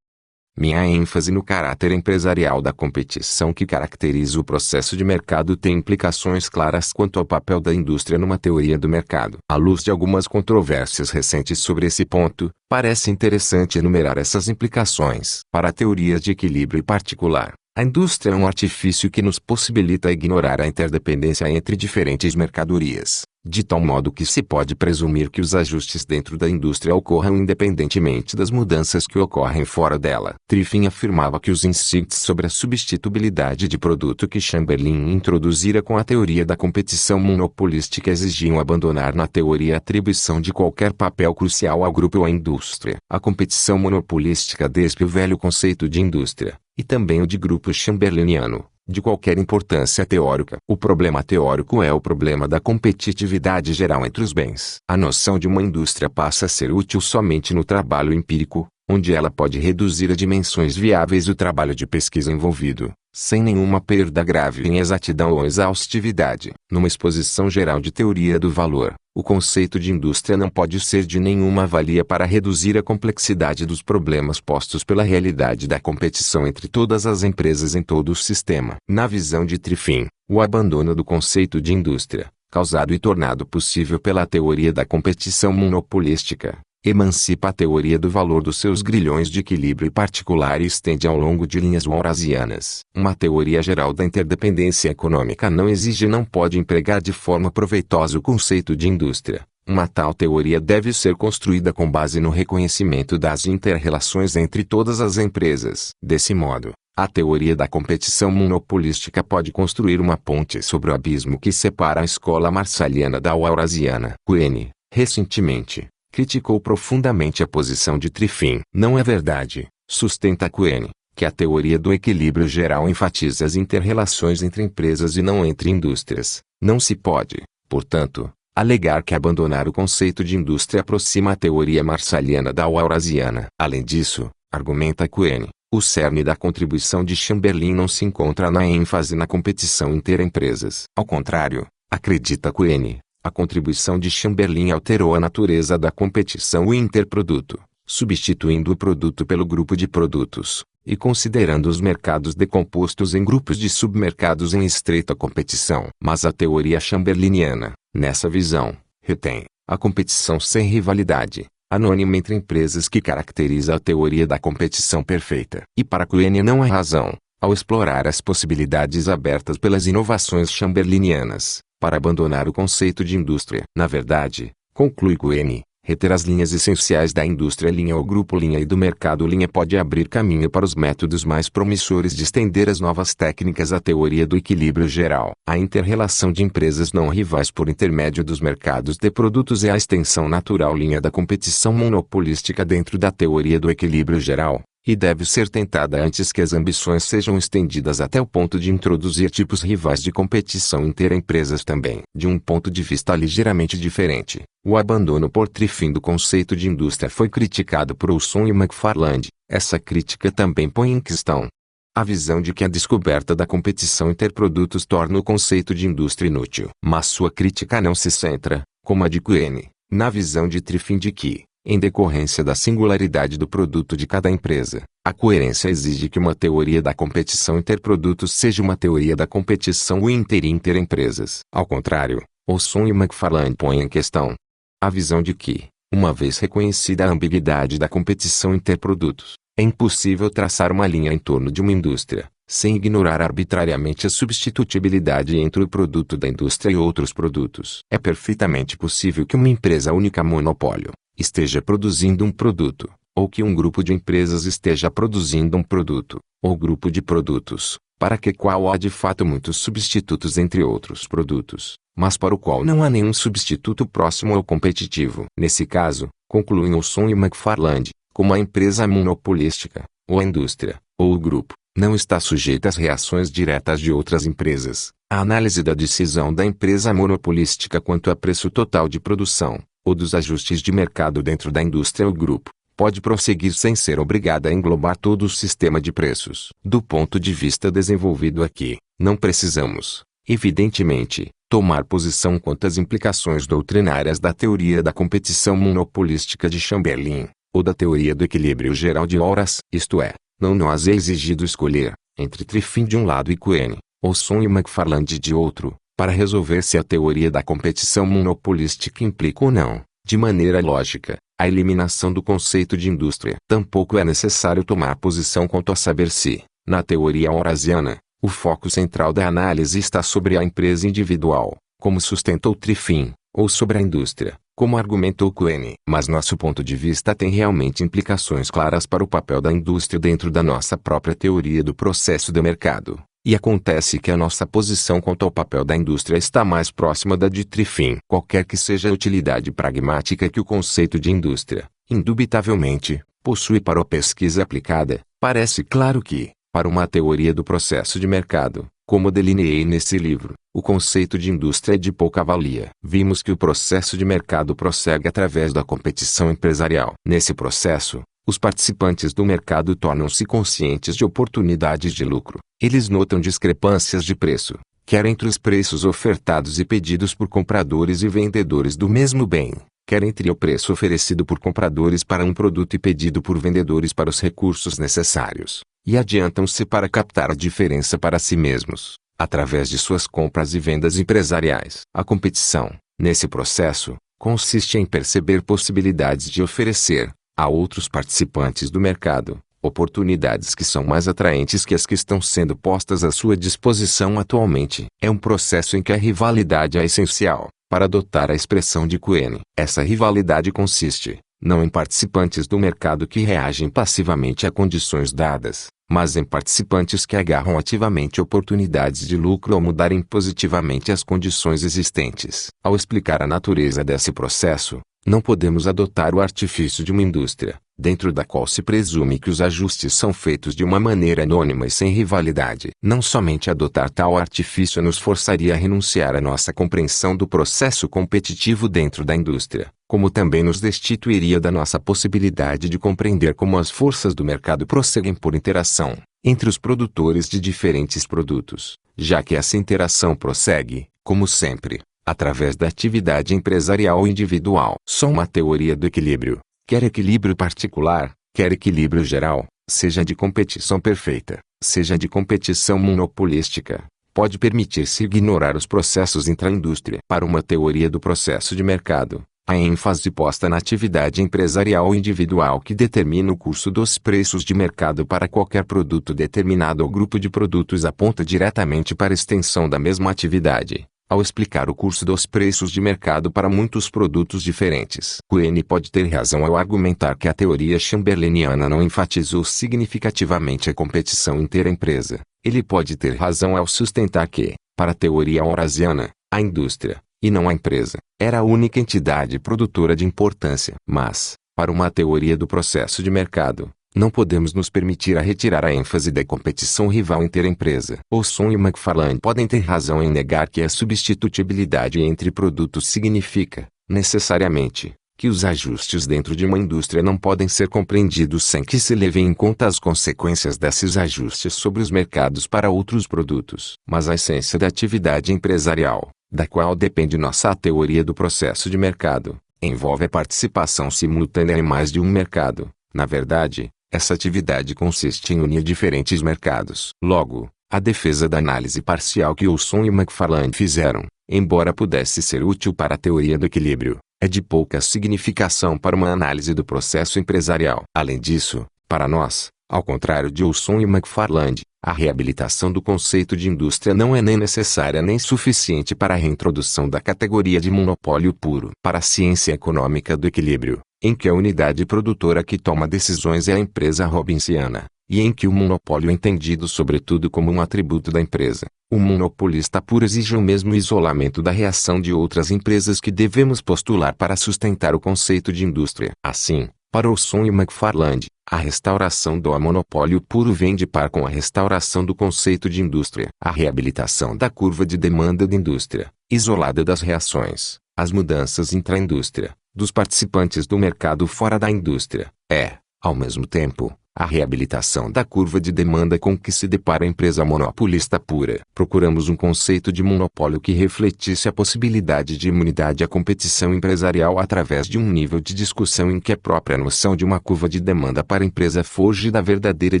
Minha ênfase no caráter empresarial da competição que caracteriza o processo de mercado tem implicações claras quanto ao papel da indústria numa teoria do mercado. À luz de algumas controvérsias recentes sobre esse ponto, parece interessante enumerar essas implicações. Para a teoria de equilíbrio particular, a indústria é um artifício que nos possibilita ignorar a interdependência entre diferentes mercadorias, de tal modo que se pode presumir que os ajustes dentro da indústria ocorram independentemente das mudanças que ocorrem fora dela. Triffin afirmava que os insights sobre a substituibilidade de produto que Chamberlain introduzira com a teoria da competição monopolística exigiam abandonar na teoria a atribuição de qualquer papel crucial ao grupo ou à indústria. A competição monopolística despe o velho conceito de indústria, e também o de grupo chamberlainiano, de qualquer importância teórica. O problema teórico é o problema da competitividade geral entre os bens. A noção de uma indústria passa a ser útil somente no trabalho empírico, onde ela pode reduzir a dimensões viáveis do trabalho de pesquisa envolvido, sem nenhuma perda grave em exatidão ou exaustividade. Numa exposição geral de teoria do valor, o conceito de indústria não pode ser de nenhuma valia para reduzir a complexidade dos problemas postos pela realidade da competição entre todas as empresas em todo o sistema. Na visão de Triffin, o abandono do conceito de indústria, causado e tornado possível pela teoria da competição monopolística, emancipa a teoria do valor dos seus grilhões de equilíbrio particular e estende ao longo de linhas walrasianas. Uma teoria geral da interdependência econômica não exige e não pode empregar de forma proveitosa o conceito de indústria. Uma tal teoria deve ser construída com base no reconhecimento das inter-relações entre todas as empresas. Desse modo, a teoria da competição monopolística pode construir uma ponte sobre o abismo que separa a escola marsaliana da walrasiana. Quine, recentemente, criticou profundamente a posição de Triffin. Não é verdade, sustenta Quine, que a teoria do equilíbrio geral enfatiza as inter-relações entre empresas e não entre indústrias. Não se pode, portanto, alegar que abandonar o conceito de indústria aproxima a teoria marsaliana da walrasiana. Além disso, argumenta Quine, o cerne da contribuição de Chamberlain não se encontra na ênfase na competição interempresas. Ao contrário, acredita Quine, a contribuição de Chamberlain alterou a natureza da competição interproduto, substituindo o produto pelo grupo de produtos, e considerando os mercados decompostos em grupos de submercados em estreita competição. Mas a teoria chamberlainiana, nessa visão, retém a competição sem rivalidade, anônima entre empresas que caracteriza a teoria da competição perfeita. E para Quine não há razão, ao explorar as possibilidades abertas pelas inovações chamberlainianas, para abandonar o conceito de indústria. Na verdade, conclui Quine, Reter as linhas essenciais da indústria linha ou grupo linha e do mercado linha pode abrir caminho para os métodos mais promissores de estender as novas técnicas à teoria do equilíbrio geral. A inter-relação de empresas não rivais por intermédio dos mercados de produtos é a extensão natural linha da competição monopolística dentro da teoria do equilíbrio geral, e deve ser tentada antes que as ambições sejam estendidas até o ponto de introduzir tipos rivais de competição inter-empresas também. De um ponto de vista ligeiramente diferente, o abandono por Triffin do conceito de indústria foi criticado por Olson e McFarland. Essa crítica também põe em questão a visão de que a descoberta da competição interprodutos torna o conceito de indústria inútil. Mas sua crítica não se centra, como a de Cohen, na visão de Triffin de que, em decorrência da singularidade do produto de cada empresa, a coerência exige que uma teoria da competição interprodutos seja uma teoria da competição inter-empresas. Ao contrário, Olson e McFarland põem em questão a visão de que, uma vez reconhecida a ambiguidade da competição interprodutos, é impossível traçar uma linha em torno de uma indústria, sem ignorar arbitrariamente a substitutibilidade entre o produto da indústria e outros produtos. É perfeitamente possível que uma empresa única monopólio esteja produzindo um produto, ou que um grupo de empresas esteja produzindo um produto, ou grupo de produtos, para que qual há de fato muitos substitutos entre outros produtos, mas para o qual não há nenhum substituto próximo ou competitivo. Nesse caso, concluem Olson e McFarland, como a empresa monopolística, ou a indústria, ou o grupo, não está sujeita às reações diretas de outras empresas. A análise da decisão da empresa monopolística quanto a preço total de produção, ou dos ajustes de mercado dentro da indústria ou grupo, pode prosseguir sem ser obrigada a englobar todo o sistema de preços. Do ponto de vista desenvolvido aqui, não precisamos, evidentemente, tomar posição quanto às implicações doutrinárias da teoria da competição monopolística de Chamberlain, ou da teoria do equilíbrio geral de Horace, isto é, não nos é exigido escolher, entre Triffin de um lado e Cohen, Olson e McFarland de outro, para resolver se a teoria da competição monopolística implica ou não, de maneira lógica, a eliminação do conceito de indústria. Tampouco é necessário tomar posição quanto a saber se, na teoria horasiana, o foco central da análise está sobre a empresa individual, como sustentou Triffin, ou sobre a indústria, como argumentou Cohen. Mas nosso ponto de vista tem realmente implicações claras para o papel da indústria dentro da nossa própria teoria do processo de mercado. E acontece que a nossa posição quanto ao papel da indústria está mais próxima da de Triffin. Qualquer que seja a utilidade pragmática que o conceito de indústria, indubitavelmente, possui para a pesquisa aplicada, parece claro que, para uma teoria do processo de mercado, como delineei nesse livro, o conceito de indústria é de pouca valia. Vimos que o processo de mercado prossegue através da competição empresarial. Nesse processo, os participantes do mercado tornam-se conscientes de oportunidades de lucro. Eles notam discrepâncias de preço, quer entre os preços ofertados e pedidos por compradores e vendedores do mesmo bem, quer entre o preço oferecido por compradores para um produto e pedido por vendedores para os recursos necessários, e adiantam-se para captar a diferença para si mesmos, através de suas compras e vendas empresariais. A competição, nesse processo, consiste em perceber possibilidades de oferecer, a outros participantes do mercado, oportunidades que são mais atraentes que as que estão sendo postas à sua disposição atualmente. É um processo em que a rivalidade é essencial, para adotar a expressão de Cohen. Essa rivalidade consiste, não em participantes do mercado que reagem passivamente a condições dadas, mas em participantes que agarram ativamente oportunidades de lucro ao mudarem positivamente as condições existentes. Ao explicar a natureza desse processo, não podemos adotar o artifício de uma indústria, dentro da qual se presume que os ajustes são feitos de uma maneira anônima e sem rivalidade. Não somente adotar tal artifício nos forçaria a renunciar à nossa compreensão do processo competitivo dentro da indústria, como também nos destituiria da nossa possibilidade de compreender como as forças do mercado prosseguem por interação entre os produtores de diferentes produtos, já que essa interação prossegue, como sempre, através da atividade empresarial individual. Só uma teoria do equilíbrio, quer equilíbrio particular, quer equilíbrio geral, seja de competição perfeita, seja de competição monopolística, pode permitir-se ignorar os processos intra-indústria. Para uma teoria do processo de mercado, a ênfase posta na atividade empresarial individual que determina o curso dos preços de mercado para qualquer produto determinado ou grupo de produtos aponta diretamente para a extensão da mesma atividade, ao explicar o curso dos preços de mercado para muitos produtos diferentes. Quine pode ter razão ao argumentar que a teoria chamberlainiana não enfatizou significativamente a competição inter-empresa. Ele pode ter razão ao sustentar que, para a teoria horasiana, a indústria, e não a empresa, era a única entidade produtora de importância. Mas, para uma teoria do processo de mercado, não podemos nos permitir retirar a ênfase da competição rival inter-empresa. Olson e McFarlane podem ter razão em negar que a substitutibilidade entre produtos significa, necessariamente, que os ajustes dentro de uma indústria não podem ser compreendidos sem que se levem em conta as consequências desses ajustes sobre os mercados para outros produtos. Mas a essência da atividade empresarial, da qual depende nossa teoria do processo de mercado, envolve a participação simultânea em mais de um mercado. Na verdade, essa atividade consiste em unir diferentes mercados. Logo, a defesa da análise parcial que Olson e McFarlane fizeram, embora pudesse ser útil para a teoria do equilíbrio, é de pouca significação para uma análise do processo empresarial. Além disso, para nós, ao contrário de Olson e McFarlane, a reabilitação do conceito de indústria não é nem necessária nem suficiente para a reintrodução da categoria de monopólio puro. Para a ciência econômica do equilíbrio, em que a unidade produtora que toma decisões é a empresa robinsiana, e em que o monopólio é entendido sobretudo como um atributo da empresa, o monopolista puro exige o mesmo isolamento da reação de outras empresas que devemos postular para sustentar o conceito de indústria. Assim, para Olson e McFarlane, a restauração do monopólio puro vem de par com a restauração do conceito de indústria. A reabilitação da curva de demanda da indústria, isolada das reações, as mudanças intra-indústria, dos participantes do mercado fora da indústria, é, ao mesmo tempo, a reabilitação da curva de demanda com que se depara a empresa monopolista pura. Procuramos um conceito de monopólio que refletisse a possibilidade de imunidade à competição empresarial através de um nível de discussão em que a própria noção de uma curva de demanda para a empresa foge da verdadeira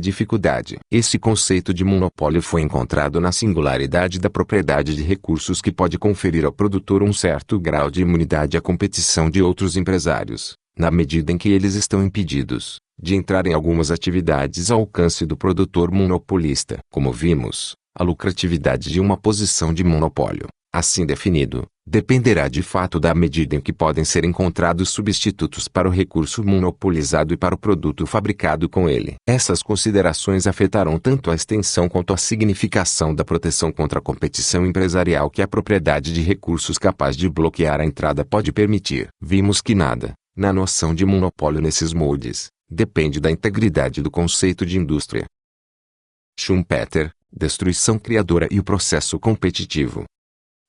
dificuldade. Esse conceito de monopólio foi encontrado na singularidade da propriedade de recursos que pode conferir ao produtor um certo grau de imunidade à competição de outros empresários, na medida em que eles estão impedidos de entrar em algumas atividades ao alcance do produtor monopolista. Como vimos, a lucratividade de uma posição de monopólio, assim definido, dependerá de fato da medida em que podem ser encontrados substitutos para o recurso monopolizado e para o produto fabricado com ele. Essas considerações afetarão tanto a extensão quanto a significação da proteção contra a competição empresarial que a propriedade de recursos capaz de bloquear a entrada pode permitir. Vimos que nada, na noção de monopólio nesses moldes, depende da integridade do conceito de indústria. Schumpeter, Destruição Criadora e o Processo Competitivo.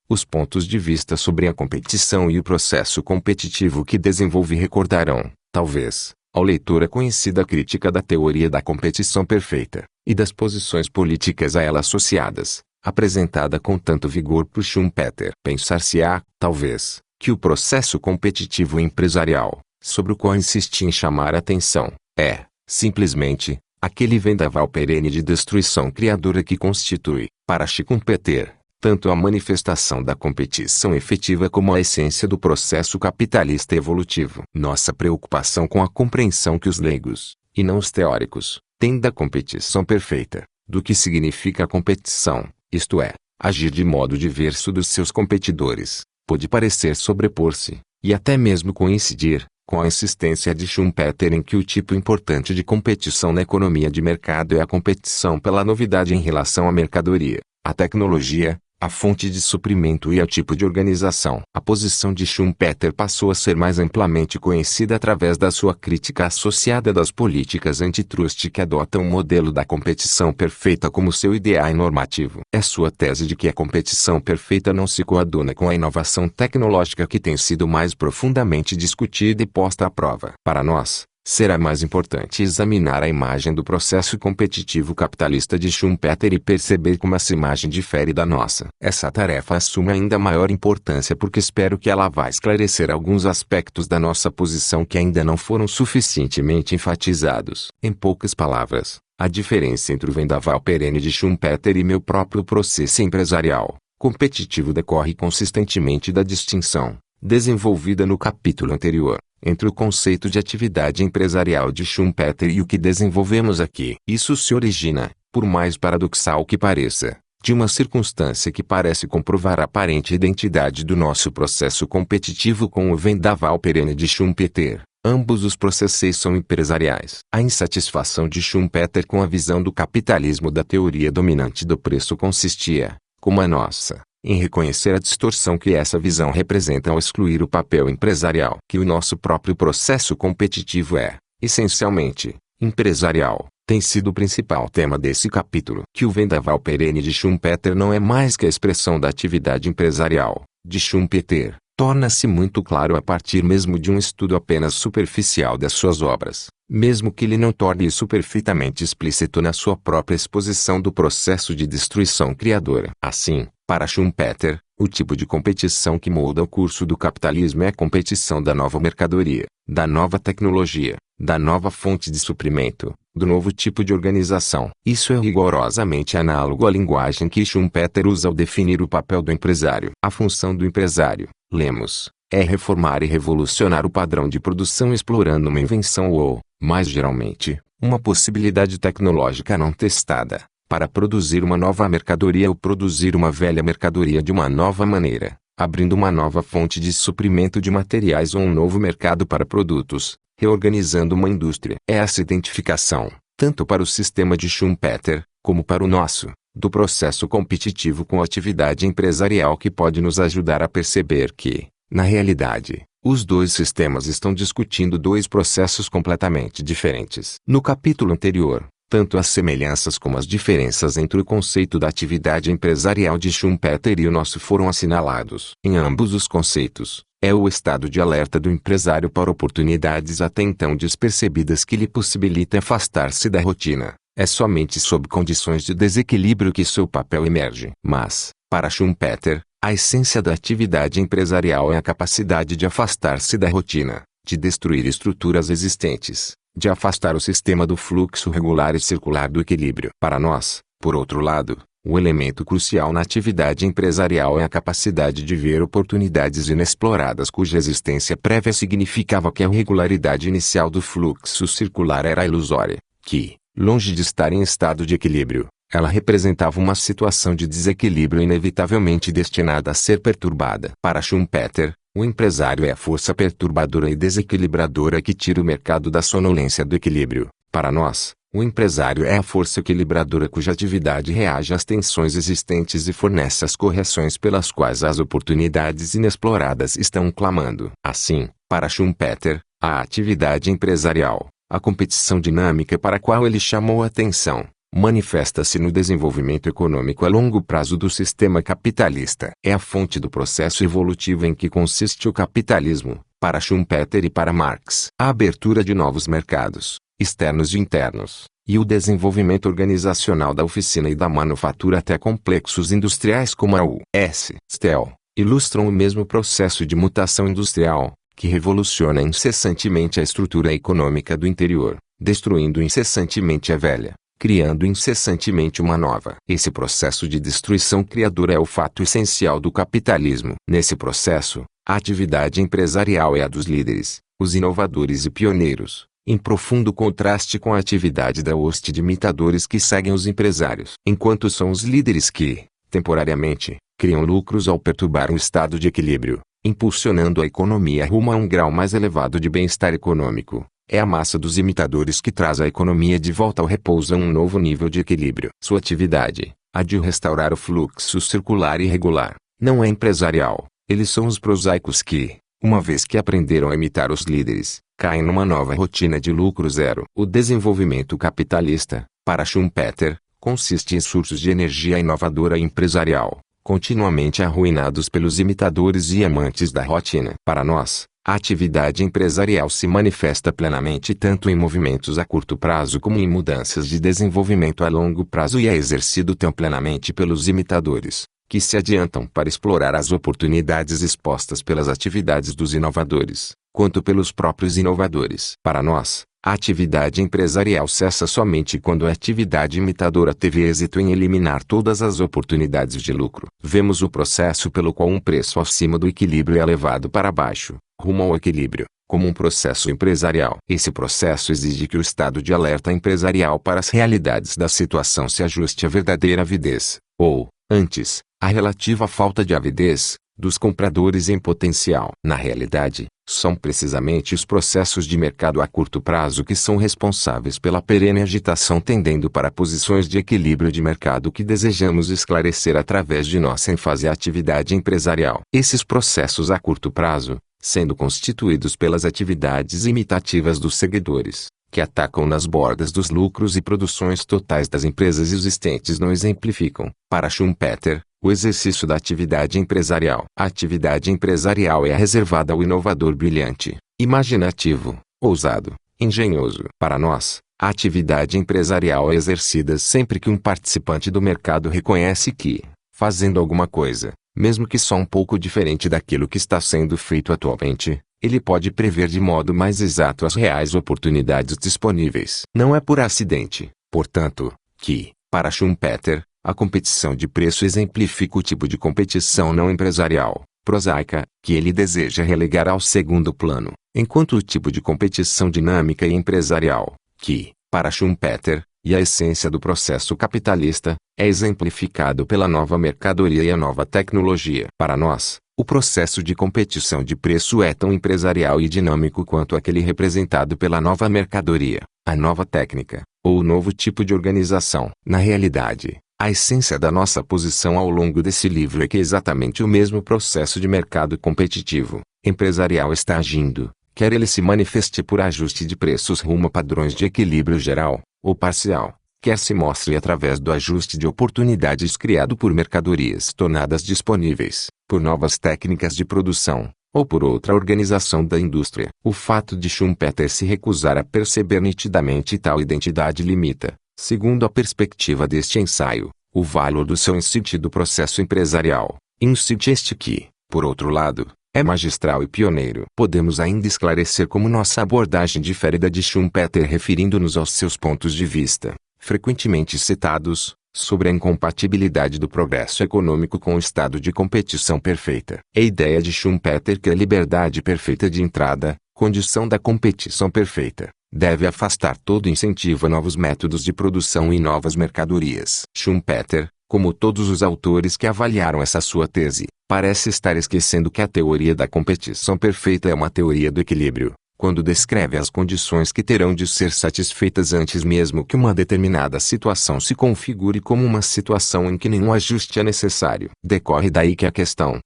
Os pontos de vista sobre a competição e o processo competitivo que desenvolvi recordarão, talvez, ao leitor a conhecida crítica da teoria da competição perfeita, e das posições políticas a ela associadas, apresentada com tanto vigor por Schumpeter. Pensar-se-á, talvez, que o processo competitivo empresarial, sobre o qual insisti em chamar a atenção, é, simplesmente, aquele vendaval perene de destruição criadora que constitui, para Schumpeter, tanto a manifestação da competição efetiva como a essência do processo capitalista evolutivo. Nossa preocupação com a compreensão que os leigos, e não os teóricos, têm da competição perfeita, do que significa a competição, isto é, agir de modo diverso dos seus competidores, pode parecer sobrepor-se, e até mesmo coincidir, com a insistência de Schumpeter em que o tipo importante de competição na economia de mercado é a competição pela novidade em relação à mercadoria, à tecnologia, à fonte de suprimento e ao tipo de organização. A posição de Schumpeter passou a ser mais amplamente conhecida através da sua crítica associada das políticas antitrust que adotam o modelo da competição perfeita como seu ideal normativo. É sua tese de que a competição perfeita não se coaduna com a inovação tecnológica que tem sido mais profundamente discutida e posta à prova. Para nós, será mais importante examinar a imagem do processo competitivo capitalista de Schumpeter e perceber como essa imagem difere da nossa. Essa tarefa assume ainda maior importância porque espero que ela vá esclarecer alguns aspectos da nossa posição que ainda não foram suficientemente enfatizados. Em poucas palavras, a diferença entre o vendaval perene de Schumpeter e meu próprio processo empresarial competitivo decorre consistentemente da distinção, desenvolvida no capítulo anterior, entre o conceito de atividade empresarial de Schumpeter e o que desenvolvemos aqui. Isso se origina, por mais paradoxal que pareça, de uma circunstância que parece comprovar a aparente identidade do nosso processo competitivo com o vendaval perene de Schumpeter. Ambos os processos são empresariais. A insatisfação de Schumpeter com a visão do capitalismo da teoria dominante do preço consistia, como a nossa, em reconhecer a distorção que essa visão representa ao excluir o papel empresarial. Que o nosso próprio processo competitivo é, essencialmente, empresarial, tem sido o principal tema desse capítulo. Que o vendaval perene de Schumpeter não é mais que a expressão da atividade empresarial, de Schumpeter, torna-se muito claro a partir mesmo de um estudo apenas superficial das suas obras, mesmo que ele não torne isso perfeitamente explícito na sua própria exposição do processo de destruição criadora. Assim, para Schumpeter, o tipo de competição que molda o curso do capitalismo é a competição da nova mercadoria, da nova tecnologia, da nova fonte de suprimento, do novo tipo de organização. Isso é rigorosamente análogo à linguagem que Schumpeter usa ao definir o papel do empresário. A função do empresário, lemos, é reformar e revolucionar o padrão de produção explorando uma invenção ou, mais geralmente, uma possibilidade tecnológica não testada, para produzir uma nova mercadoria ou produzir uma velha mercadoria de uma nova maneira, abrindo uma nova fonte de suprimento de materiais ou um novo mercado para produtos, reorganizando uma indústria. É essa identificação, tanto para o sistema de Schumpeter, como para o nosso, do processo competitivo com a atividade empresarial que pode nos ajudar a perceber que, na realidade, os dois sistemas estão discutindo dois processos completamente diferentes. No capítulo anterior, tanto as semelhanças como as diferenças entre o conceito da atividade empresarial de Schumpeter e o nosso foram assinalados. Em ambos os conceitos, é o estado de alerta do empresário para oportunidades até então despercebidas que lhe possibilita afastar-se da rotina. É somente sob condições de desequilíbrio que seu papel emerge. Mas, para Schumpeter, a essência da atividade empresarial é a capacidade de afastar-se da rotina, de destruir estruturas existentes, de afastar o sistema do fluxo regular e circular do equilíbrio. Para nós, por outro lado, o elemento crucial na atividade empresarial é a capacidade de ver oportunidades inexploradas cuja existência prévia significava que a regularidade inicial do fluxo circular era ilusória, que, longe de estar em estado de equilíbrio, ela representava uma situação de desequilíbrio inevitavelmente destinada a ser perturbada. Para Schumpeter, o empresário é a força perturbadora e desequilibradora que tira o mercado da sonolência do equilíbrio. Para nós, o empresário é a força equilibradora cuja atividade reage às tensões existentes e fornece as correções pelas quais as oportunidades inexploradas estão clamando. Assim, para Schumpeter, a atividade empresarial, a competição dinâmica para a qual ele chamou a atenção, manifesta-se no desenvolvimento econômico a longo prazo do sistema capitalista. É a fonte do processo evolutivo em que consiste o capitalismo, para Schumpeter e para Marx. A abertura de novos mercados, externos e internos, e o desenvolvimento organizacional da oficina e da manufatura até complexos industriais como a U.S. Steel, ilustram o mesmo processo de mutação industrial, que revoluciona incessantemente a estrutura econômica do interior, destruindo incessantemente a velha, criando incessantemente uma nova. Esse processo de destruição criadora é o fato essencial do capitalismo. Nesse processo, a atividade empresarial é a dos líderes, os inovadores e pioneiros, em profundo contraste com a atividade da hoste de imitadores que seguem os empresários. Enquanto são os líderes que, temporariamente, criam lucros ao perturbar um estado de equilíbrio, impulsionando a economia rumo a um grau mais elevado de bem-estar econômico, é a massa dos imitadores que traz a economia de volta ao repouso a um novo nível de equilíbrio. Sua atividade, a de restaurar o fluxo circular e regular, não é empresarial. Eles são os prosaicos que, uma vez que aprenderam a imitar os líderes, caem numa nova rotina de lucro zero. O desenvolvimento capitalista, para Schumpeter, consiste em surtos de energia inovadora e empresarial, continuamente arruinados pelos imitadores e amantes da rotina. Para nós, a atividade empresarial se manifesta plenamente tanto em movimentos a curto prazo como em mudanças de desenvolvimento a longo prazo e é exercido tão plenamente pelos imitadores, que se adiantam para explorar as oportunidades expostas pelas atividades dos inovadores, quanto pelos próprios inovadores. Para nós, a atividade empresarial cessa somente quando a atividade imitadora teve êxito em eliminar todas as oportunidades de lucro. Vemos o processo pelo qual um preço acima do equilíbrio é levado para baixo, rumo ao equilíbrio, como um processo empresarial. Esse processo exige que o estado de alerta empresarial para as realidades da situação se ajuste à verdadeira avidez, ou, Antes, a relativa falta de avidez dos compradores em potencial. Na realidade, são precisamente os processos de mercado a curto prazo que são responsáveis pela perene agitação tendendo para posições de equilíbrio de mercado que desejamos esclarecer através de nossa ênfase à atividade empresarial. Esses processos a curto prazo, sendo constituídos pelas atividades imitativas dos seguidores, que atacam nas bordas dos lucros e produções totais das empresas existentes não exemplificam, para Schumpeter, o exercício da atividade empresarial. A atividade empresarial é reservada ao inovador brilhante, imaginativo, ousado, engenhoso. Para nós, a atividade empresarial é exercida sempre que um participante do mercado reconhece que, fazendo alguma coisa, mesmo que só um pouco diferente daquilo que está sendo feito atualmente, ele pode prever de modo mais exato as reais oportunidades disponíveis. Não é por acidente, portanto, que, para Schumpeter, a competição de preço exemplifica o tipo de competição não empresarial, prosaica, que ele deseja relegar ao segundo plano, enquanto o tipo de competição dinâmica e empresarial, que, para Schumpeter, e a essência do processo capitalista, é exemplificado pela nova mercadoria e a nova tecnologia. Para nós, o processo de competição de preço é tão empresarial e dinâmico quanto aquele representado pela nova mercadoria, a nova técnica, ou o novo tipo de organização. Na realidade, a essência da nossa posição ao longo desse livro é que exatamente o mesmo processo de mercado competitivo, empresarial está agindo, quer ele se manifeste por ajuste de preços rumo a padrões de equilíbrio geral, ou parcial, quer se mostre através do ajuste de oportunidades criado por mercadorias tornadas disponíveis, por novas técnicas de produção, ou por outra organização da indústria. O fato de Schumpeter se recusar a perceber nitidamente tal identidade limita, segundo a perspectiva deste ensaio, o valor do seu insight do processo empresarial, insight este que, por outro lado, é magistral e pioneiro. Podemos ainda esclarecer como nossa abordagem difere da de Schumpeter referindo-nos aos seus pontos de vista, frequentemente citados, sobre a incompatibilidade do progresso econômico com o estado de competição perfeita. A ideia de Schumpeter que a liberdade perfeita de entrada, condição da competição perfeita, deve afastar todo incentivo a novos métodos de produção e novas mercadorias. Schumpeter, como todos os autores que avaliaram essa sua tese, parece estar esquecendo que a teoria da competição perfeita é uma teoria do equilíbrio, quando descreve as condições que terão de ser satisfeitas antes mesmo que uma determinada situação se configure como uma situação em que nenhum ajuste é necessário. Decorre daí que a questão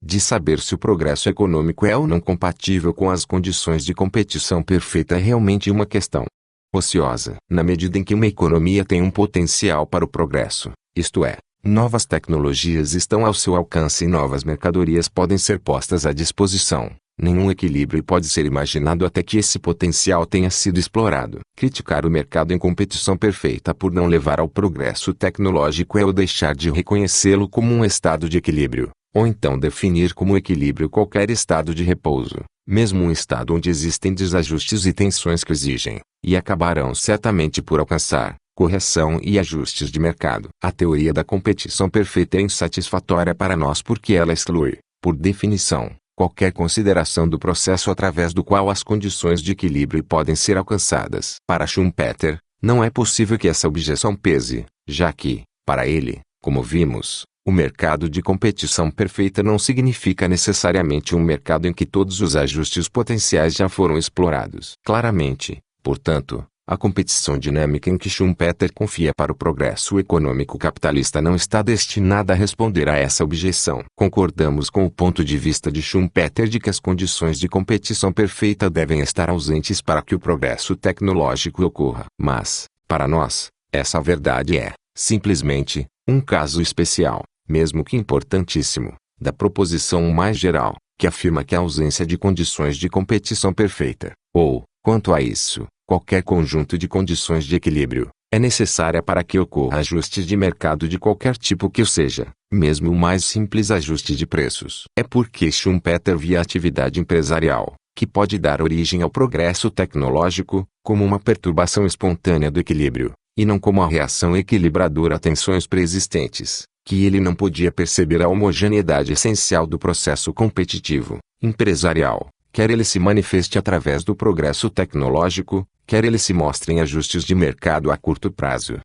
de saber se o progresso econômico é ou não compatível com as condições de competição perfeita é realmente uma questão ociosa. Na medida em que uma economia tem um potencial para o progresso, isto é, novas tecnologias estão ao seu alcance e novas mercadorias podem ser postas à disposição, nenhum equilíbrio pode ser imaginado até que esse potencial tenha sido explorado. Criticar o mercado em competição perfeita por não levar ao progresso tecnológico é o deixar de reconhecê-lo como um estado de equilíbrio, ou então definir como equilíbrio qualquer estado de repouso, mesmo um estado onde existem desajustes e tensões que exigem, e acabarão certamente por alcançar, correção e ajustes de mercado. A teoria da competição perfeita é insatisfatória para nós porque ela exclui, por definição, qualquer consideração do processo através do qual as condições de equilíbrio podem ser alcançadas. Para Schumpeter, não é possível que essa objeção pese, já que, para ele, como vimos, o mercado de competição perfeita não significa necessariamente um mercado em que todos os ajustes potenciais já foram explorados. Claramente, portanto, a competição dinâmica em que Schumpeter confia para o progresso econômico capitalista não está destinada a responder a essa objeção. Concordamos com o ponto de vista de Schumpeter de que as condições de competição perfeita devem estar ausentes para que o progresso tecnológico ocorra. Mas, para nós, essa verdade é, simplesmente, um caso especial, mesmo que importantíssimo, da proposição mais geral, que afirma que a ausência de condições de competição perfeita, ou, quanto a isso, qualquer conjunto de condições de equilíbrio, é necessária para que ocorra ajustes de mercado de qualquer tipo que o seja, mesmo o mais simples ajuste de preços. É porque Schumpeter via a atividade empresarial, que pode dar origem ao progresso tecnológico, como uma perturbação espontânea do equilíbrio, e não como a reação equilibradora a tensões preexistentes, que ele não podia perceber a homogeneidade essencial do processo competitivo, empresarial, quer ele se manifeste através do progresso tecnológico, quer ele se mostre em ajustes de mercado a curto prazo.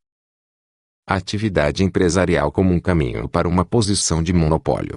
a atividade empresarial como um caminho para uma posição de monopólio.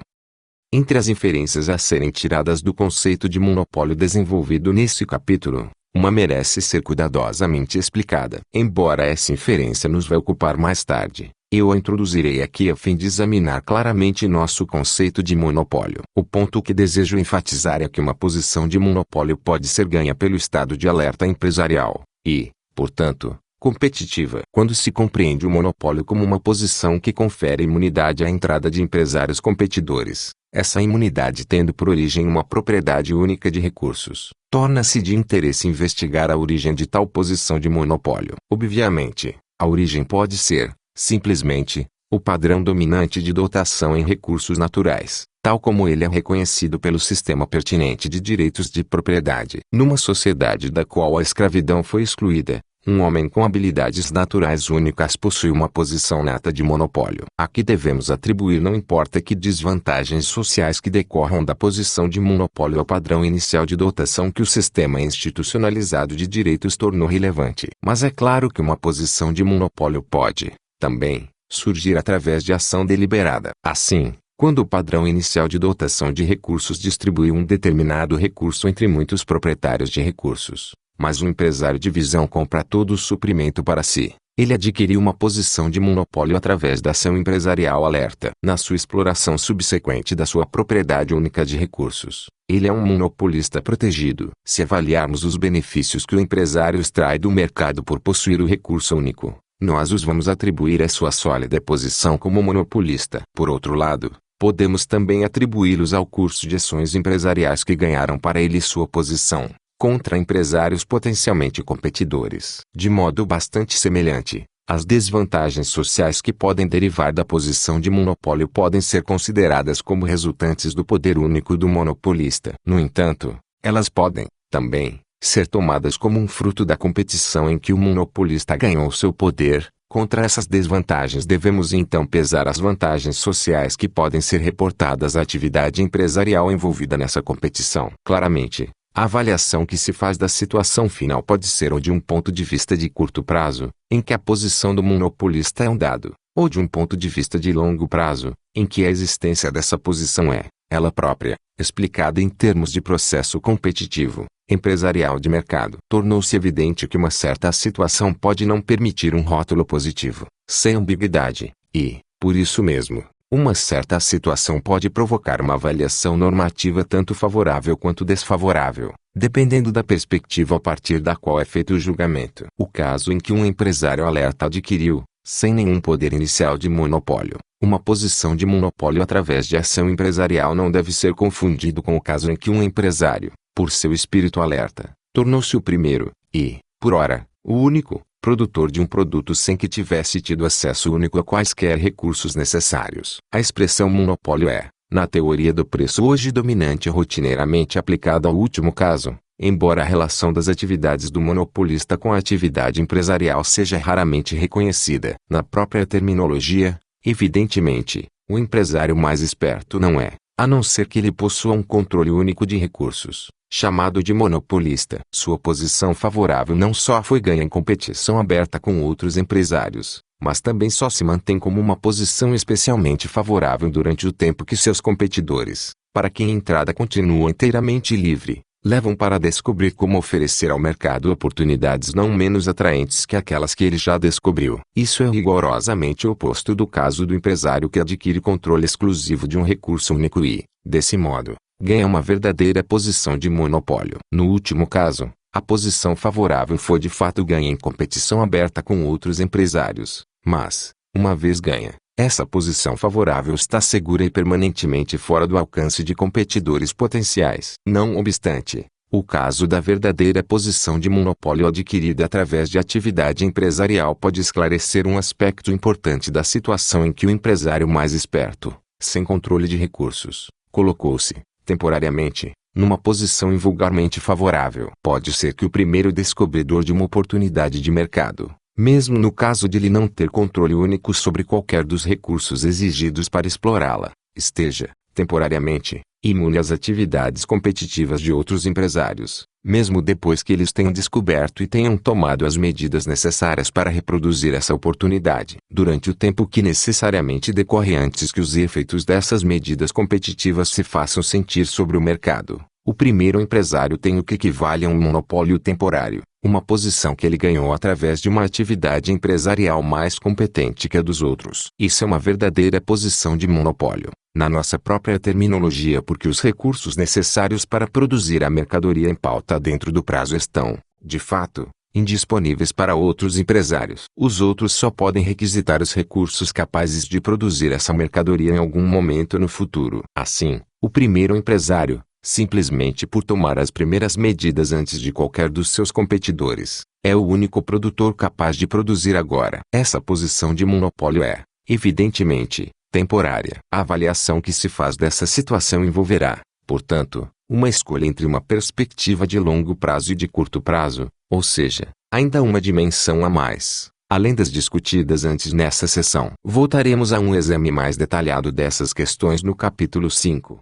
Entre as inferências a serem tiradas do conceito de monopólio desenvolvido nesse capítulo, uma merece ser cuidadosamente explicada. Embora essa inferência nos vai ocupar mais tarde, eu a introduzirei aqui a fim de examinar claramente nosso conceito de monopólio. O ponto que desejo enfatizar é que uma posição de monopólio pode ser ganha pelo estado de alerta empresarial e, portanto, competitiva. Quando se compreende o monopólio como uma posição que confere imunidade à entrada de empresários competidores, essa imunidade tendo por origem uma propriedade única de recursos, torna-se de interesse investigar a origem de tal posição de monopólio. Obviamente, a origem pode ser, simplesmente, o padrão dominante de dotação em recursos naturais, tal como ele é reconhecido pelo sistema pertinente de direitos de propriedade. Numa sociedade da qual a escravidão foi excluída, um homem com habilidades naturais únicas possui uma posição nata de monopólio. A que devemos atribuir não importa que desvantagens sociais que decorram da posição de monopólio ao padrão inicial de dotação que o sistema institucionalizado de direitos tornou relevante. Mas é claro que uma posição de monopólio pode, também, surgir através de ação deliberada. Assim, quando o padrão inicial de dotação de recursos distribuiu um determinado recurso entre muitos proprietários de recursos, mas um empresário de visão compra todo o suprimento para si, ele adquiriu uma posição de monopólio através da ação empresarial alerta. Na sua exploração subsequente da sua propriedade única de recursos, ele é um monopolista protegido. Se avaliarmos os benefícios que o empresário extrai do mercado por possuir o recurso único, nós os vamos atribuir à sua sólida posição como monopolista. Por outro lado, podemos também atribuí-los ao curso de ações empresariais que ganharam para ele sua posição contra empresários potencialmente competidores. De modo bastante semelhante, as desvantagens sociais que podem derivar da posição de monopólio podem ser consideradas como resultantes do poder único do monopolista. No entanto, elas podem, também, ser tomadas como um fruto da competição em que o monopolista ganhou seu poder. Contra essas desvantagens devemos então pesar as vantagens sociais que podem ser reportadas à atividade empresarial envolvida nessa competição. Claramente, a avaliação que se faz da situação final pode ser ou de um ponto de vista de curto prazo, em que a posição do monopolista é um dado, ou de um ponto de vista de longo prazo, em que a existência dessa posição é, ela própria, explicada em termos de processo competitivo, empresarial de mercado. Tornou-se evidente que uma certa situação pode não permitir um rótulo positivo, sem ambiguidade, e, por isso mesmo, uma certa situação pode provocar uma avaliação normativa tanto favorável quanto desfavorável, dependendo da perspectiva a partir da qual é feito o julgamento. O caso em que um empresário alerta adquiriu, sem nenhum poder inicial de monopólio, uma posição de monopólio através de ação empresarial não deve ser confundido com o caso em que um empresário, por seu espírito alerta, tornou-se o primeiro, e, por ora, o único, produtor de um produto sem que tivesse tido acesso único a quaisquer recursos necessários. A expressão monopólio é, na teoria do preço hoje dominante e rotineiramente aplicada ao último caso, embora a relação das atividades do monopolista com a atividade empresarial seja raramente reconhecida. Na própria terminologia, evidentemente, o empresário mais esperto não é, a não ser que ele possua um controle único de recursos, chamado de monopolista. Sua posição favorável não só foi ganha em competição aberta com outros empresários, mas também só se mantém como uma posição especialmente favorável durante o tempo que seus competidores, para quem a entrada continua inteiramente livre, levam para descobrir como oferecer ao mercado oportunidades não menos atraentes que aquelas que ele já descobriu. Isso é rigorosamente o oposto do caso do empresário que adquire controle exclusivo de um recurso único e, desse modo, ganha uma verdadeira posição de monopólio. No último caso, a posição favorável foi de fato ganha em competição aberta com outros empresários, mas, uma vez ganha, essa posição favorável está segura e permanentemente fora do alcance de competidores potenciais. Não obstante, o caso da verdadeira posição de monopólio adquirida através de atividade empresarial pode esclarecer um aspecto importante da situação em que o empresário mais esperto, sem controle de recursos, colocou-se, temporariamente, numa posição invulgarmente favorável. Pode ser que o primeiro descobridor de uma oportunidade de mercado, mesmo no caso de ele não ter controle único sobre qualquer dos recursos exigidos para explorá-la, esteja, temporariamente, imune às atividades competitivas de outros empresários, mesmo depois que eles tenham descoberto e tenham tomado as medidas necessárias para reproduzir essa oportunidade. Durante o tempo que necessariamente decorre antes que os efeitos dessas medidas competitivas se façam sentir sobre o mercado, o primeiro empresário tem o que equivale a um monopólio temporário, uma posição que ele ganhou através de uma atividade empresarial mais competente que a dos outros. Isso é uma verdadeira posição de monopólio, na nossa própria terminologia, porque os recursos necessários para produzir a mercadoria em pauta dentro do prazo estão, de fato, indisponíveis para outros empresários. Os outros só podem requisitar os recursos capazes de produzir essa mercadoria em algum momento no futuro. Assim, o primeiro empresário, simplesmente por tomar as primeiras medidas antes de qualquer dos seus competidores, é o único produtor capaz de produzir agora. Essa posição de monopólio é, evidentemente, temporária. A avaliação que se faz dessa situação envolverá, portanto, uma escolha entre uma perspectiva de longo prazo e de curto prazo, ou seja, ainda uma dimensão a mais, além das discutidas antes nessa seção. Voltaremos a um exame mais detalhado dessas questões no capítulo 5.